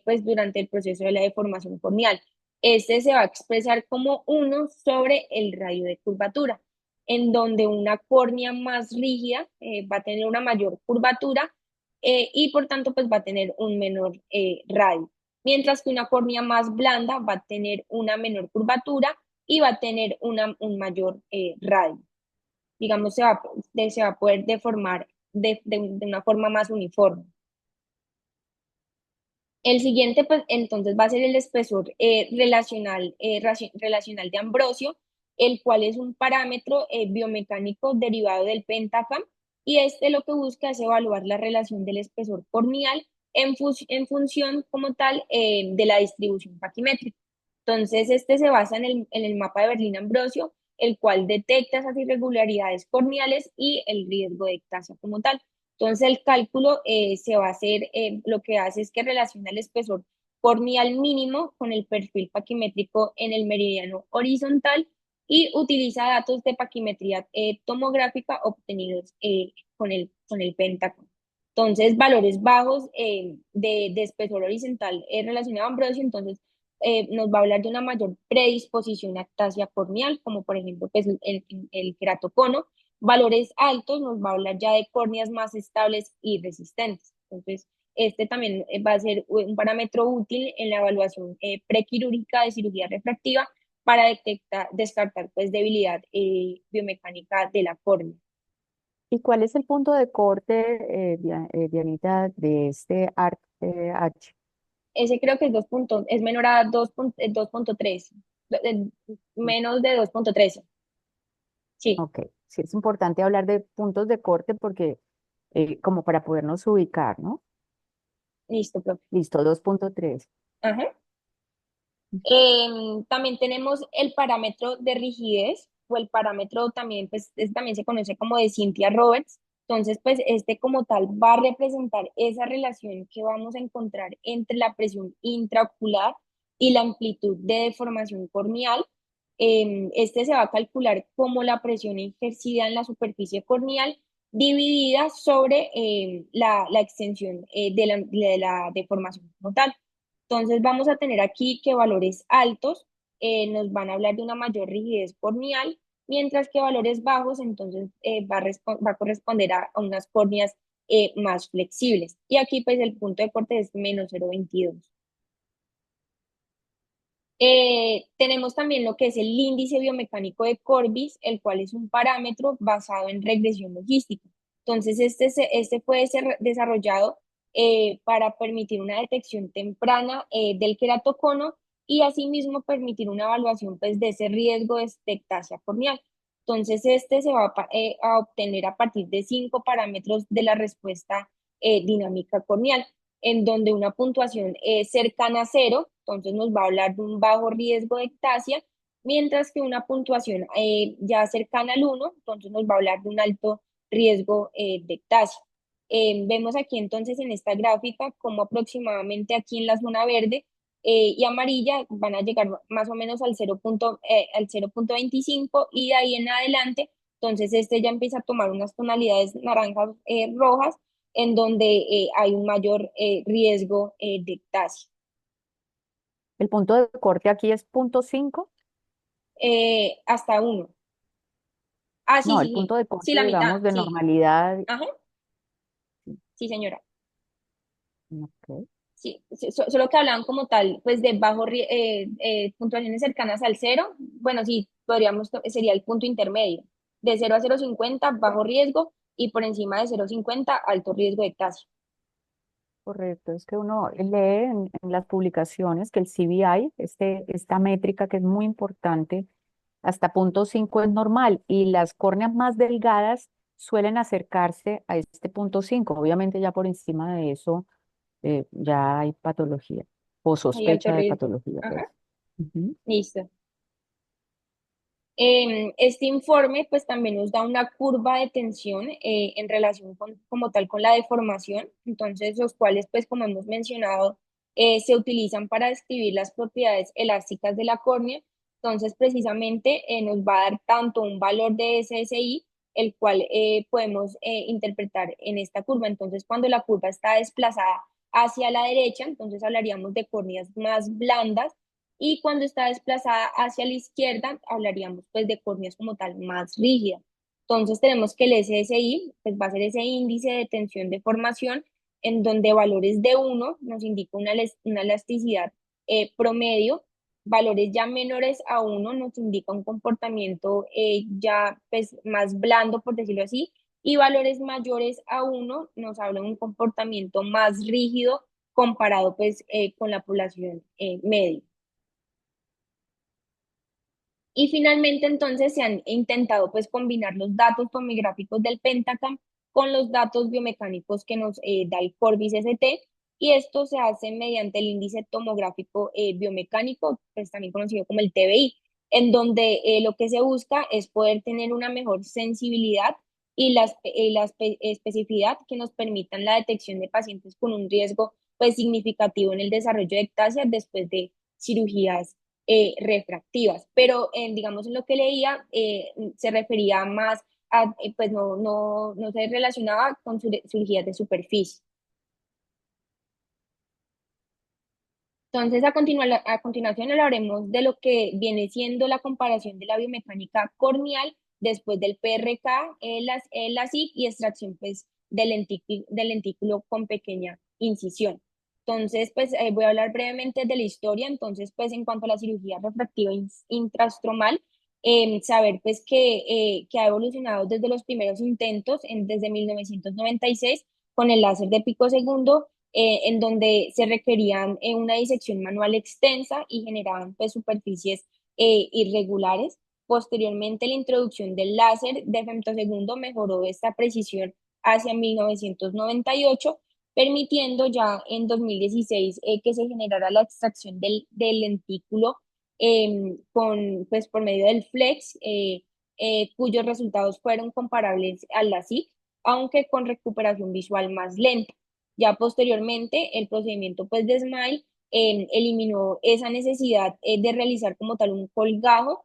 pues durante el proceso de la deformación corneal. Este se va a expresar como 1 sobre el radio de curvatura, en donde una córnea más rígida va a tener una mayor curvatura y por tanto pues va a tener un menor radio, mientras que una córnea más blanda va a tener una menor curvatura y va a tener un mayor radio. Digamos, se va a poder deformar de una forma más uniforme. El siguiente, pues, entonces va a ser el espesor relacional de Ambrosio. el cual es un parámetro biomecánico derivado del pentacam, y este lo que busca es evaluar la relación del espesor corneal en función como tal de la distribución paquimétrica. Entonces, este se basa en el mapa de Berlín-Ambrosio, el cual detecta esas irregularidades corneales y el riesgo de ectasia como tal. Entonces, el cálculo se va a hacer, lo que hace es que relaciona el espesor corneal mínimo con el perfil paquimétrico en el meridiano horizontal y utiliza datos de paquimetría tomográfica obtenidos con el Pentacon. Entonces, valores bajos de espesor horizontal relacionado a Ambrosio, entonces nos va a hablar de una mayor predisposición a ectasia corneal, como por ejemplo pues, el queratocono. Valores altos nos va a hablar ya de córneas más estables y resistentes. Entonces, este también va a ser un parámetro útil en la evaluación prequirúrgica de cirugía refractiva para descartar pues, debilidad biomecánica de la córnea. ¿Y cuál es el punto de corte, Dianita, de este ARC-H? Ese creo que es 2 puntos, es menor a 2.3, menos de 2.13. Sí, Ok, sí es importante hablar de puntos de corte porque como para podernos ubicar, ¿no? listo, profe. Listo, 2.3. Ajá. También tenemos el parámetro de rigidez o el parámetro también, pues también se conoce como de Cynthia Roberts. Entonces, pues este como tal va a representar esa relación que vamos a encontrar entre la presión intraocular y la amplitud de deformación corneal. Este se va a calcular como la presión ejercida en la superficie corneal dividida sobre la extensión de la deformación como tal. Entonces vamos a tener aquí que valores altos nos van a hablar de una mayor rigidez corneal, mientras que valores bajos entonces va a corresponder a unas córneas más flexibles. Y aquí pues el punto de corte es menos 0,22. Tenemos también lo que es el índice biomecánico de Corbis, el cual es un parámetro basado en regresión logística. Entonces, este puede ser desarrollado para permitir una detección temprana del queratocono y asimismo permitir una evaluación pues, de ese riesgo de ectasia corneal. Entonces, este se va a obtener a partir de 5 parámetros de la respuesta dinámica corneal en donde una puntuación es cercana a cero, entonces nos va a hablar de un bajo riesgo de ectasia, mientras que una puntuación ya cercana al uno, entonces nos va a hablar de un alto riesgo de ectasia. Vemos aquí entonces en esta gráfica como aproximadamente aquí en la zona verde y amarilla van a llegar más o menos al 0,25 y de ahí en adelante, entonces este ya empieza a tomar unas tonalidades naranjas rojas en donde hay un mayor riesgo de ectasia. El punto de corte aquí es punto 5. Hasta uno. Ah, sí, No, el sí, sí. punto de Sí, corte, la mitad, digamos, de sí. normalidad. Ajá, sí, señora. Ok. Sí, solo que hablaban como tal, pues de puntuaciones cercanas al cero. Bueno, sí, sería el punto intermedio. De 0 a 0,50, bajo riesgo, y por encima de 0,50, alto riesgo de ectasia. Correcto, es que uno lee en las publicaciones que el CBI, esta métrica que es muy importante, hasta punto 5 es normal y las córneas más delgadas suelen acercarse a este punto 5. Obviamente ya por encima de eso ya hay patología o Hay alto sospecha de riesgo. patología, pues. Ajá, Ujú. listo. Este informe pues también nos da una curva de tensión en relación como tal con la deformación, entonces los cuales pues como hemos mencionado se utilizan para describir las propiedades elásticas de la córnea, entonces precisamente nos va a dar tanto un valor de SSI, el cual podemos interpretar en esta curva, entonces cuando la curva está desplazada hacia la derecha, entonces hablaríamos de córneas más blandas y cuando está desplazada hacia la izquierda, hablaríamos pues de córneas como tal más rígidas. Entonces tenemos que el SSI pues, va a ser ese índice de tensión de formación en donde valores de uno nos indica una elasticidad promedio, valores ya menores a uno nos indica un comportamiento ya pues, más blando, por decirlo así, y valores mayores a uno nos habla de un comportamiento más rígido comparado pues con la población media. Y finalmente, entonces, se han intentado pues combinar los datos tomográficos del Pentacam con los datos biomecánicos que nos da el Corbis ST, y esto se hace mediante el índice tomográfico biomecánico, pues también conocido como el TBI, en donde lo que se busca es poder tener una mejor sensibilidad y especificidad que nos permitan la detección de pacientes con un riesgo pues significativo en el desarrollo de ectasia después de cirugías refractivas, pero digamos en lo que leía se refería más a, pues no se relacionaba con cirugías de superficie. Entonces, a continuación hablaremos de lo que viene siendo la comparación de la biomecánica corneal después del PRK, la SIC y extracción pues, del lentículo con pequeña incisión. Entonces, pues voy a hablar brevemente de la historia. Entonces, pues en cuanto a la cirugía refractiva intrastromal, saber pues que ha evolucionado desde los primeros intentos, desde 1996, con el láser de pico segundo, en donde se requerían una disección manual extensa y generaban pues, superficies irregulares. Posteriormente, la introducción del láser de femtosegundo mejoró esta precisión hacia 1998, permitiendo ya en 2016 que se generara la extracción del lentículo pues, por medio del flex, cuyos resultados fueron comparables a la SIC, aunque con recuperación visual más lenta. Ya posteriormente, el procedimiento pues, de SMILE eliminó esa necesidad de realizar como tal un colgajo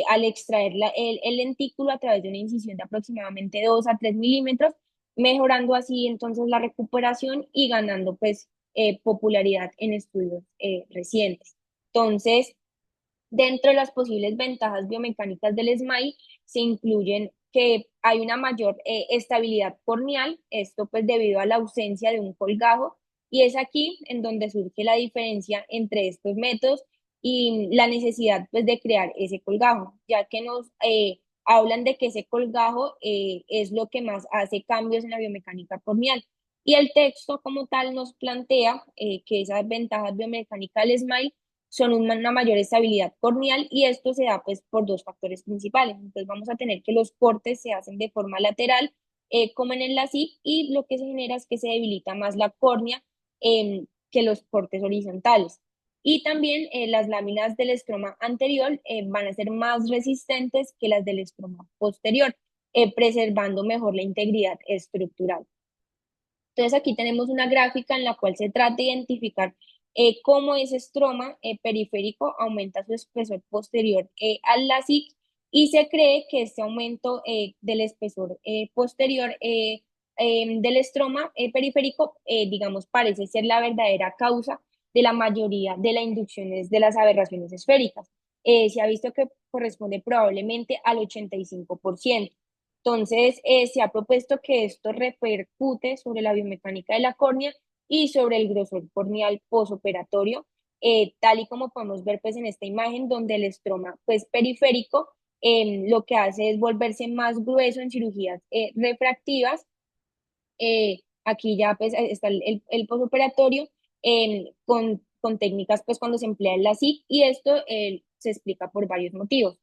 al extraer el lentículo a través de una incisión de aproximadamente 2 a 3 milímetros, mejorando así entonces la recuperación y ganando pues popularidad en estudios recientes. Entonces, dentro de las posibles ventajas biomecánicas del SMILE se incluyen que hay una mayor estabilidad corneal, esto pues debido a la ausencia de un colgajo, y es aquí en donde surge la diferencia entre estos métodos y la necesidad pues de crear ese colgajo, ya que nos hablan de que ese colgajo es lo que más hace cambios en la biomecánica corneal. Y el texto como tal nos plantea que esas ventajas biomecánicas del SMILE son una mayor estabilidad corneal, y esto se da pues por dos factores principales. Entonces vamos a tener que los cortes se hacen de forma lateral, como en el LASIK, y lo que se genera es que se debilita más la córnea que los cortes horizontales. Y también las láminas del estroma anterior van a ser más resistentes que las del estroma posterior, preservando mejor la integridad estructural. Entonces aquí tenemos una gráfica en la cual se trata de identificar cómo ese estroma periférico aumenta su espesor posterior al LASIK, y se cree que este aumento del espesor posterior del estroma periférico, digamos, parece ser la verdadera causa de la mayoría de las inducciones de las aberraciones esféricas. Se ha visto que corresponde probablemente al 85%. Entonces, se ha propuesto que esto repercute sobre la biomecánica de la córnea y sobre el grosor corneal posoperatorio, tal y como podemos ver pues, en esta imagen, donde el estroma pues, periférico lo que hace es volverse más grueso en cirugías refractivas. Aquí ya pues, está el posoperatorio con técnicas pues, cuando se emplea el LASIK, y esto se explica por varios motivos.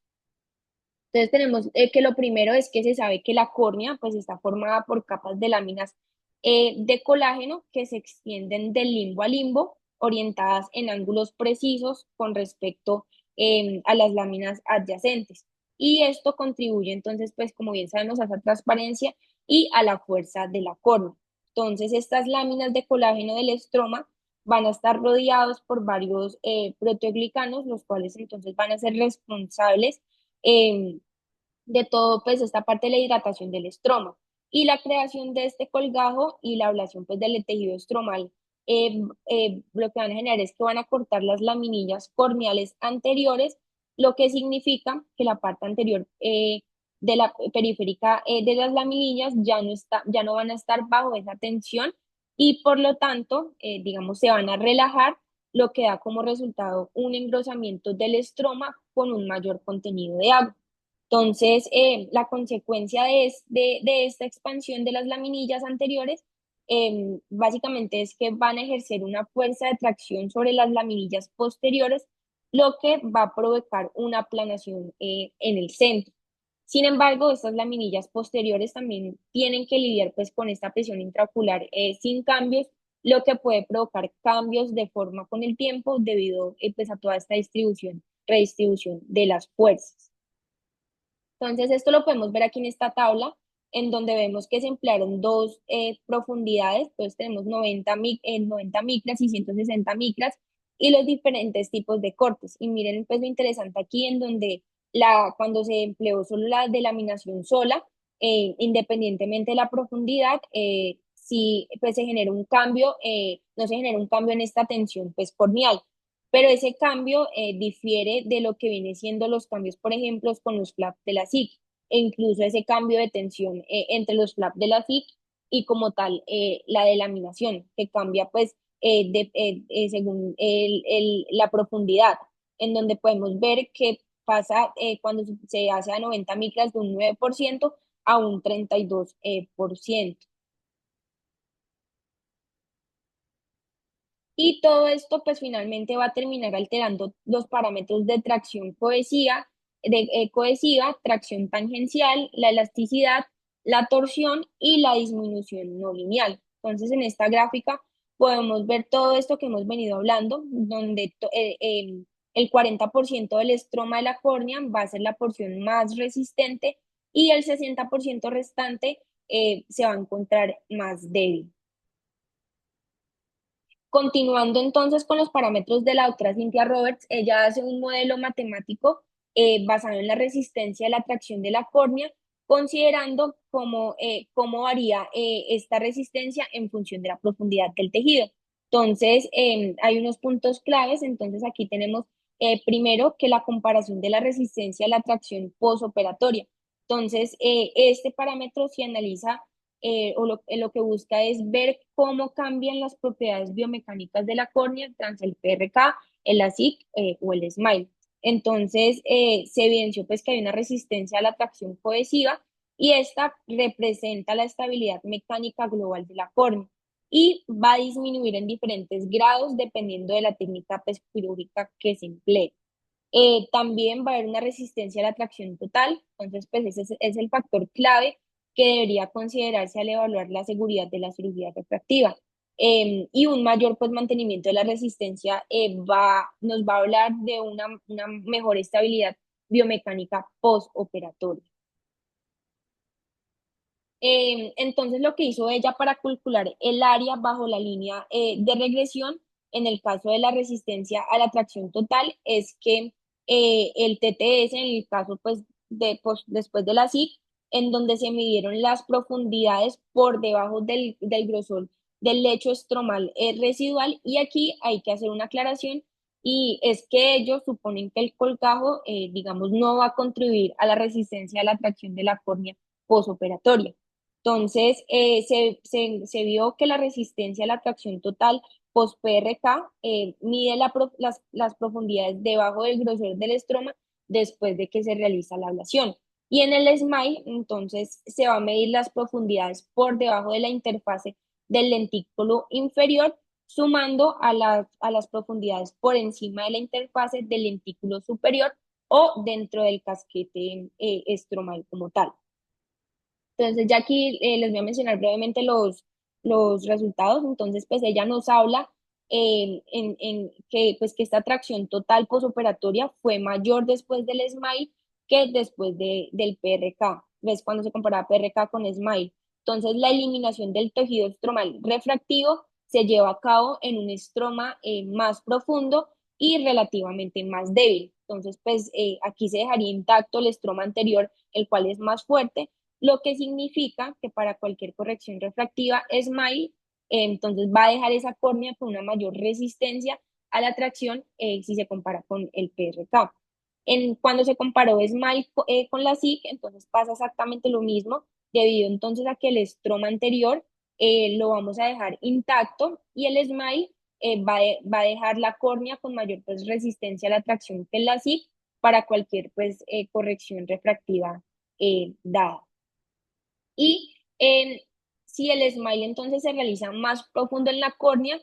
Entonces tenemos que lo primero es que se sabe que la córnea pues está formada por capas de láminas de colágeno que se extienden del limbo a limbo, orientadas en ángulos precisos con respecto a las láminas adyacentes. Y esto contribuye entonces, pues como bien sabemos, a esa transparencia y a la fuerza de la córnea. Entonces estas láminas de colágeno del estroma van a estar rodeados por varios proteoglicanos, los cuales entonces van a ser responsables eh, de todo, pues, esta parte de la hidratación del estroma y la creación de este colgajo y la ablación, pues, del tejido estromal. Lo que van a generar es que van a cortar las laminillas corneales anteriores, lo que significa que la parte anterior de la periférica de las laminillas ya no van a estar bajo esa tensión, y por lo tanto, digamos, se van a relajar, lo que da como resultado un engrosamiento del estroma con un mayor contenido de agua. Entonces, la consecuencia de esta expansión de las laminillas anteriores básicamente es que van a ejercer una fuerza de tracción sobre las laminillas posteriores, lo que va a provocar una aplanación en el centro. Sin embargo, estas laminillas posteriores también tienen que lidiar pues con esta presión intraocular sin cambios, lo que puede provocar cambios de forma con el tiempo debido pues a toda esta redistribución de las fuerzas. Entonces, esto lo podemos ver aquí en esta tabla, en donde vemos que se emplearon dos profundidades, entonces tenemos 90 micras y 160 micras, y los diferentes tipos de cortes. Y miren, pues lo interesante aquí, en donde cuando se empleó solo la delaminación sola, independientemente de la profundidad, si pues se genera un cambio, no se genera un cambio en esta tensión pues corneal, pero ese cambio difiere de lo que viene siendo los cambios, por ejemplo, con los flaps de la SIC, e incluso ese cambio de tensión entre los flaps de la SIC y como tal la delaminación, que cambia pues según la profundidad, en donde podemos ver que pasa cuando se hace a 90 micras de un 9% a un 32%. Y todo esto pues finalmente va a terminar alterando los parámetros de tracción cohesiva, tracción tangencial, la elasticidad, la torsión y la disminución no lineal. Entonces en esta gráfica podemos ver todo esto que hemos venido hablando, donde el 40% del estroma de la córnea va a ser la porción más resistente y el 60% restante se va a encontrar más débil. Continuando entonces con los parámetros de la doctora Cynthia Roberts, ella hace un modelo matemático basado en la resistencia a la tracción de la córnea, considerando cómo varía esta resistencia en función de la profundidad del tejido. Entonces, hay unos puntos claves. Entonces, aquí tenemos primero que la comparación de la resistencia a la tracción posoperatoria. Entonces, este parámetro se analiza lo que busca es ver cómo cambian las propiedades biomecánicas de la córnea tras el PRK, el ASIC o el SMILE. Entonces, se evidenció pues que hay una resistencia a la tracción cohesiva y esta representa la estabilidad mecánica global de la córnea y va a disminuir en diferentes grados dependiendo de la técnica pues, quirúrgica que se emplee. También va a haber una resistencia a la tracción total, entonces pues ese es el factor clave que debería considerarse al evaluar la seguridad de la cirugía refractiva. Y un mayor pues mantenimiento de la resistencia nos va a hablar de una mejor estabilidad biomecánica postoperatoria. Entonces, lo que hizo ella para calcular el área bajo la línea de regresión en el caso de la resistencia a la tracción total es que el TTS, en el caso pues, después de la SIC, en donde se midieron las profundidades por debajo del grosor del lecho estromal residual, y aquí hay que hacer una aclaración, y es que ellos suponen que el colgajo, digamos, no va a contribuir a la resistencia a la tracción de la córnea posoperatoria. Entonces, se vio que la resistencia a la tracción total post-PRK mide las profundidades debajo del grosor del estroma después de que se realiza la ablación. Y en el SMILE, entonces, se va a medir las profundidades por debajo de la interfase del lentículo inferior, sumando a las profundidades por encima de la interfase del lentículo superior o dentro del casquete estromal como tal. Entonces, ya aquí les voy a mencionar brevemente los resultados. Entonces, pues ella nos habla en que, pues, que esta tracción total posoperatoria fue mayor después del SMILE que después del PRK. ¿Ves? Cuando se compara PRK con SMILE. Entonces, la eliminación del tejido estromal refractivo se lleva a cabo en un estroma más profundo y relativamente más débil. Entonces, pues aquí se dejaría intacto el estroma anterior, el cual es más fuerte, lo que significa que para cualquier corrección refractiva, SMILE entonces va a dejar esa córnea con una mayor resistencia a la tracción si se compara con el PRK. Cuando se comparó SMILE con la SIC, entonces pasa exactamente lo mismo, debido entonces a que el estroma anterior lo vamos a dejar intacto y el SMILE va a dejar la córnea con mayor pues, resistencia a la tracción que la SIC para cualquier pues, corrección refractiva dada. Y si el SMILE entonces se realiza más profundo en la córnea,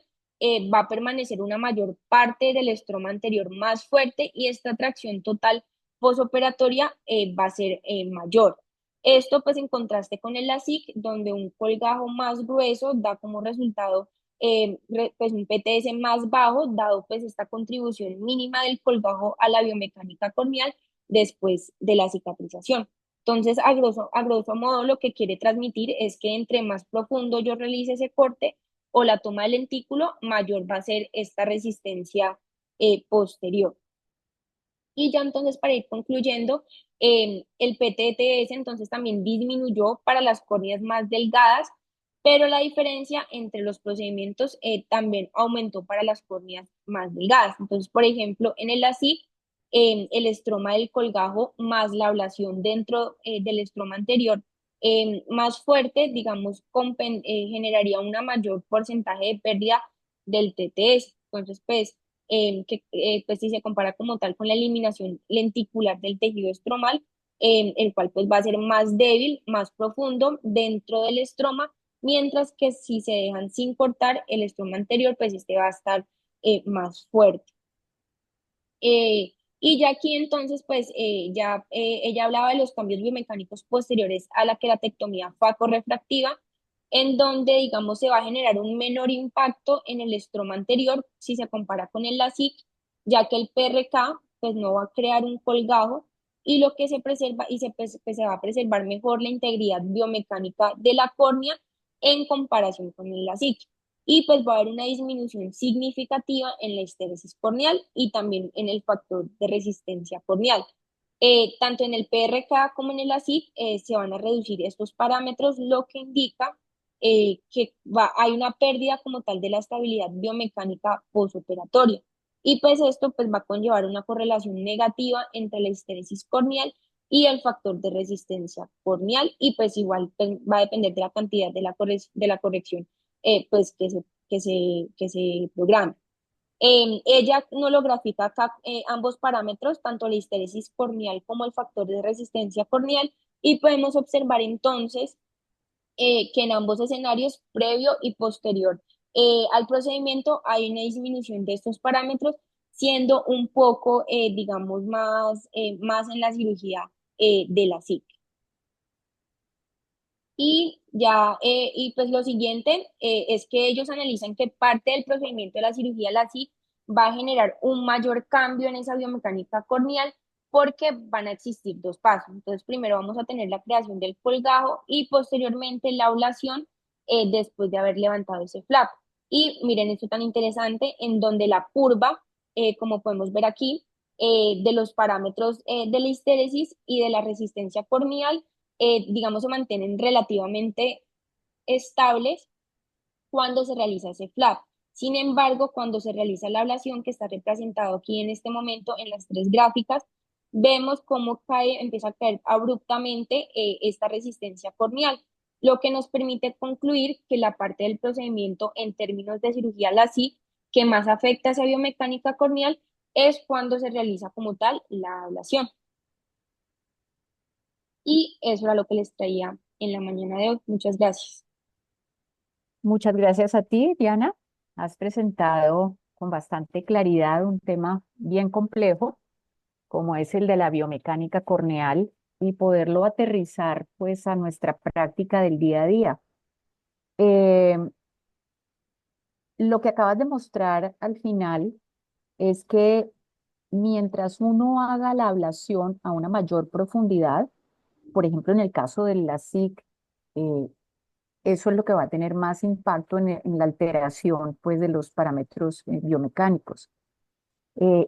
va a permanecer una mayor parte del estroma anterior más fuerte y esta tracción total posoperatoria va a ser mayor. Esto pues en contraste con el LASIK, donde un colgajo más grueso da como resultado pues un PTS más bajo, dado pues esta contribución mínima del colgajo a la biomecánica corneal después de la cicatrización. Entonces, a grosso modo, lo que quiere transmitir es que entre más profundo yo realice ese corte o la toma del lentículo, mayor va a ser esta resistencia posterior. Y ya entonces para ir concluyendo, el PTTS entonces también disminuyó para las córneas más delgadas, pero la diferencia entre los procedimientos también aumentó para las córneas más delgadas. Entonces, por ejemplo, en el LASIK, el estroma del colgajo más la ablación dentro del estroma anterior más fuerte, digamos, generaría una mayor porcentaje de pérdida del TTS. Entonces, pues si se compara como tal con la eliminación lenticular del tejido estromal, el cual pues va a ser más débil, más profundo dentro del estroma, mientras que si se dejan sin cortar el estroma anterior, pues este va a estar más fuerte. Y ya aquí entonces, ella hablaba de los cambios biomecánicos posteriores a la queratectomía facorrefractiva, en donde, digamos, se va a generar un menor impacto en el estroma anterior si se compara con el LASIK, ya que el PRK, pues no va a crear un colgajo y lo que se preserva pues, se va a preservar mejor la integridad biomecánica de la córnea en comparación con el LASIK y pues va a haber una disminución significativa en la estéresis corneal y también en el factor de resistencia corneal. Tanto en el PRK como en el ASIC se van a reducir estos parámetros, lo que indica hay una pérdida como tal de la estabilidad biomecánica posoperatoria. Y pues esto pues va a conllevar una correlación negativa entre la estéresis corneal y el factor de resistencia corneal y pues igual pues, va a depender de la cantidad de la corrección pues que se programe. Ella no lo grafica acá ambos parámetros, tanto la histeresis corneal como el factor de resistencia corneal, y podemos observar entonces que en ambos escenarios, previo y posterior al procedimiento, hay una disminución de estos parámetros, siendo un poco, digamos, más en la cirugía de la psique. Y pues lo siguiente es que ellos analizan que parte del procedimiento de la cirugía LASIK va a generar un mayor cambio en esa biomecánica corneal porque van a existir dos pasos. Entonces, primero vamos a tener la creación del colgajo y posteriormente la ablación después de haber levantado ese flap. Y miren esto tan interesante en donde la curva, como podemos ver aquí, de los parámetros de la histéresis y de la resistencia corneal digamos, se mantienen relativamente estables cuando se realiza ese flap. Sin embargo, cuando se realiza la ablación, que está representado aquí en este momento en las tres gráficas, vemos cómo empieza a caer abruptamente esta resistencia corneal, lo que nos permite concluir que la parte del procedimiento en términos de cirugía LASIK que más afecta a esa biomecánica corneal es cuando se realiza como tal la ablación. Y eso era lo que les traía en la mañana de hoy. Muchas gracias. Muchas gracias a ti, Diana. Has presentado con bastante claridad un tema bien complejo, como es el de la biomecánica corneal, y poderlo aterrizar pues a nuestra práctica del día a día. Eh, lo que acabas de mostrar al final es que mientras uno haga la ablación a una mayor profundidad, por ejemplo, en el caso del LASIK, eh, eso es lo que va a tener más impacto en la alteración pues, de los parámetros biomecánicos.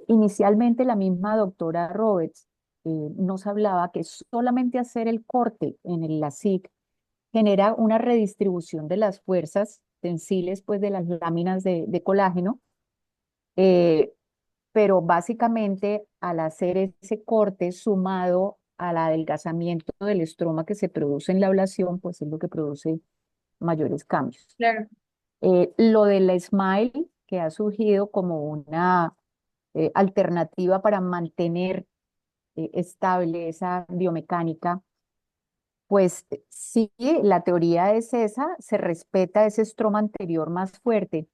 Inicialmente la misma doctora Roberts nos hablaba que solamente hacer el corte en el LASIK genera una redistribución de las fuerzas tensiles pues, de las láminas de colágeno, eh, pero básicamente al hacer ese corte sumado al adelgazamiento del estroma que se produce en la ablación, pues es lo que produce mayores cambios. Claro, Lo de la Smile, que ha surgido como una alternativa para mantener estable esa biomecánica, pues sí, la teoría es esa, se respeta ese estroma anterior más fuerte,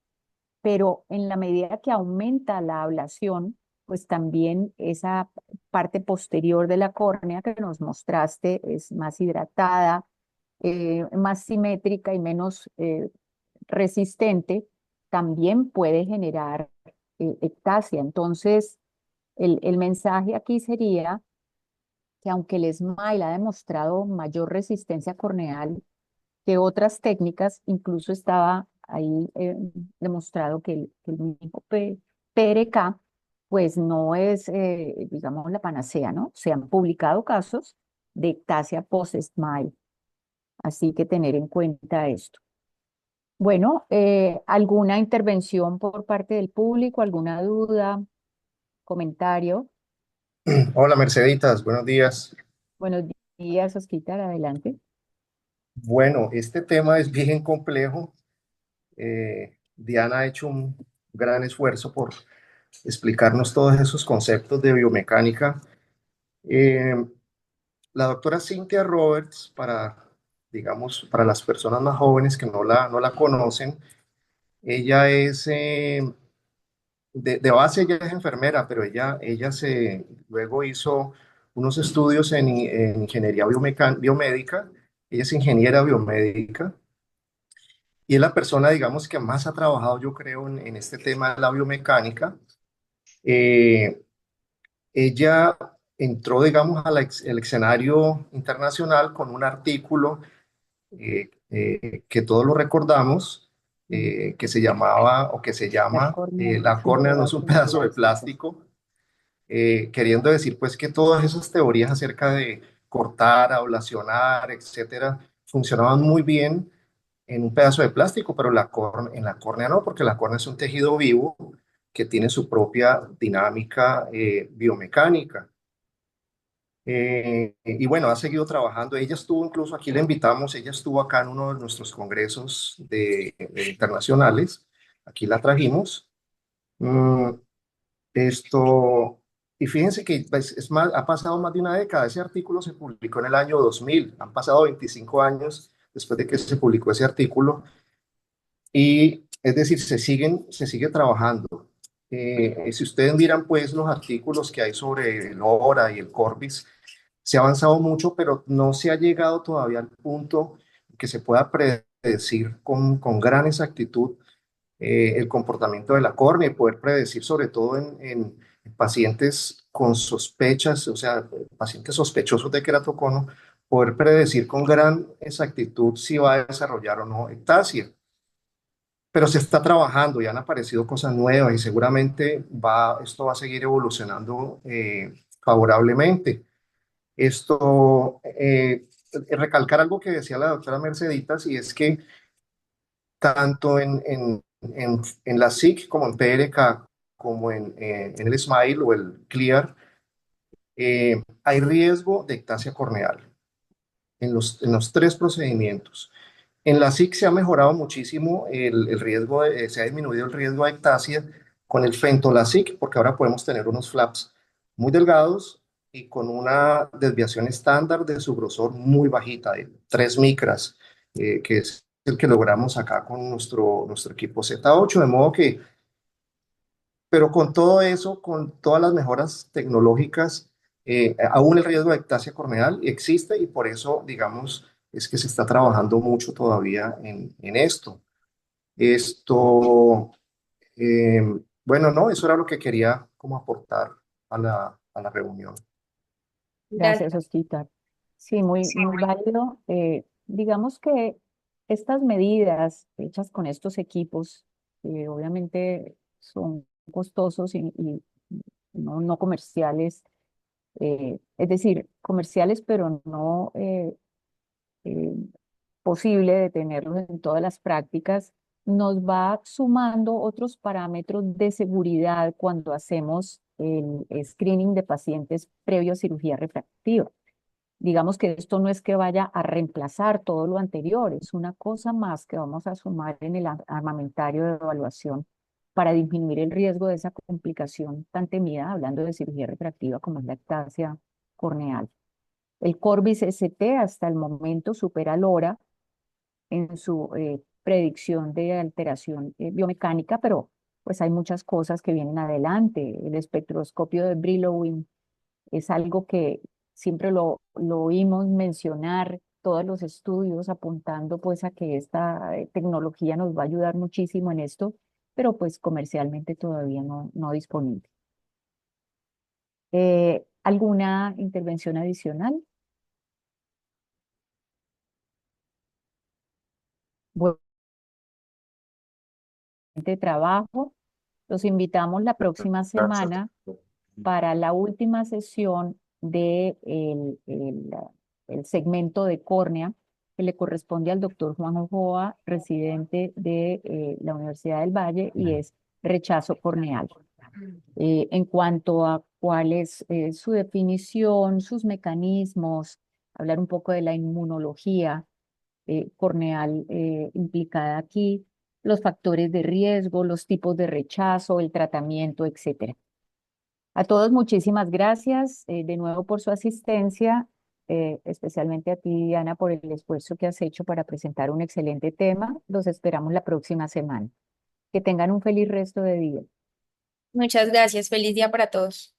pero en la medida que aumenta la ablación, pues también esa parte posterior de la córnea que nos mostraste es más hidratada, más simétrica y menos resistente, también puede generar ectasia. Entonces, el mensaje aquí sería que aunque el SMILE ha demostrado mayor resistencia corneal que otras técnicas, incluso estaba ahí demostrado que el mismo PRK, pues no es, digamos, la panacea, ¿no? Se han publicado casos de ectasia post-SMILE, así que tener en cuenta esto. Bueno, ¿alguna intervención por parte del público? ¿Alguna duda, comentario? Hola Merceditas, buenos días. Buenos días, Osquitar, adelante. Bueno, este tema es bien complejo. Diana ha hecho un gran esfuerzo por explicarnos todos esos conceptos de biomecánica. Eh, la doctora Cynthia Roberts, digamos, para las personas más jóvenes que no la conocen, ella es, de base ella es enfermera, pero ella luego hizo unos estudios en ingeniería biomédica. Ella es ingeniera biomédica y es la persona, digamos, que más ha trabajado, yo creo, en este tema de la biomecánica. Eh, Ella entró, digamos, el escenario internacional con un artículo que todos lo recordamos, Mm. que se llamaba o que se La llama córnea no La es un córnea no es un pedazo de pedazo de plástico. plástico, queriendo decir pues que todas esas teorías acerca de cortar, ablacionar, etcétera, funcionaban muy bien en un pedazo de plástico, pero en la córnea no, porque la córnea es un tejido vivo que tiene su propia dinámica biomecánica. Y bueno, ha seguido trabajando. Ella estuvo incluso, aquí la invitamos, ella estuvo acá en uno de nuestros congresos internacionales. Aquí la trajimos. Mm, esto, y fíjense que pues, ha pasado más de una década. Ese artículo se publicó en el año 2000. Han pasado 25 años después de que se publicó ese artículo. Y es decir, se sigue trabajando. Si ustedes miran pues los artículos que hay sobre el ORA y el Corbis, se ha avanzado mucho, pero no se ha llegado todavía al punto que se pueda predecir con gran exactitud el comportamiento de la córnea y poder predecir sobre todo en pacientes con sospechas, o sea, pacientes sospechosos de queratocono, poder predecir con gran exactitud si va a desarrollar o no ectasia. Pero se está trabajando y han aparecido cosas nuevas y seguramente esto va a seguir evolucionando favorablemente. Esto, recalcar algo que decía la doctora Merceditas, y es que tanto en la SIC como en PRK, como en el SMILE o el CLEAR, hay riesgo de ectasia corneal en los tres procedimientos. En la SIC se ha mejorado muchísimo el riesgo, se ha disminuido el riesgo de ectasia con el Fentolasic, porque ahora podemos tener unos flaps muy delgados y con una desviación estándar de su grosor muy bajita, de 3 micras, que es el que logramos acá con nuestro equipo Z8, de modo que, pero con todo eso, con todas las mejoras tecnológicas, aún el riesgo de ectasia corneal existe y por eso, digamos, es que se está trabajando mucho todavía en esto. Esto, eh, bueno, no, eso era lo que quería como aportar a la reunión. Gracias, Gracias. Osquitar. Sí, muy, Sí, muy válido. Digamos que estas medidas hechas con estos equipos, obviamente son costosos y no comerciales, es decir, comerciales, pero no eh, posible de tenerlos en todas las prácticas, nos va sumando otros parámetros de seguridad cuando hacemos el screening de pacientes previo a cirugía refractiva. Digamos que esto no es que vaya a reemplazar todo lo anterior, es una cosa más que vamos a sumar en el armamentario de evaluación para disminuir el riesgo de esa complicación tan temida, hablando de cirugía refractiva como es la ectasia corneal. El Corbis ST hasta el momento supera el ORA en su predicción de alteración biomecánica, pero pues hay muchas cosas que vienen adelante. El espectroscopio de Brillouin es algo que siempre lo oímos mencionar, todos los estudios apuntando pues a que esta tecnología nos va a ayudar muchísimo en esto, pero pues comercialmente todavía no disponible. ¿Alguna intervención adicional? Bueno, de trabajo. Los invitamos la próxima Gracias. semana para la última sesión de el segmento de córnea que le corresponde al doctor Juan Ojoa, residente de la Universidad del Valle, y es rechazo corneal. En cuanto a cuál es su definición, sus mecanismos, hablar un poco de la inmunología corneal implicada aquí, los factores de riesgo, los tipos de rechazo, el tratamiento, etcétera. A todos muchísimas gracias de nuevo por su asistencia, especialmente a ti, Diana, por el esfuerzo que has hecho para presentar un excelente tema. Los esperamos la próxima semana. Que tengan un feliz resto de día. Muchas gracias. Feliz día para todos.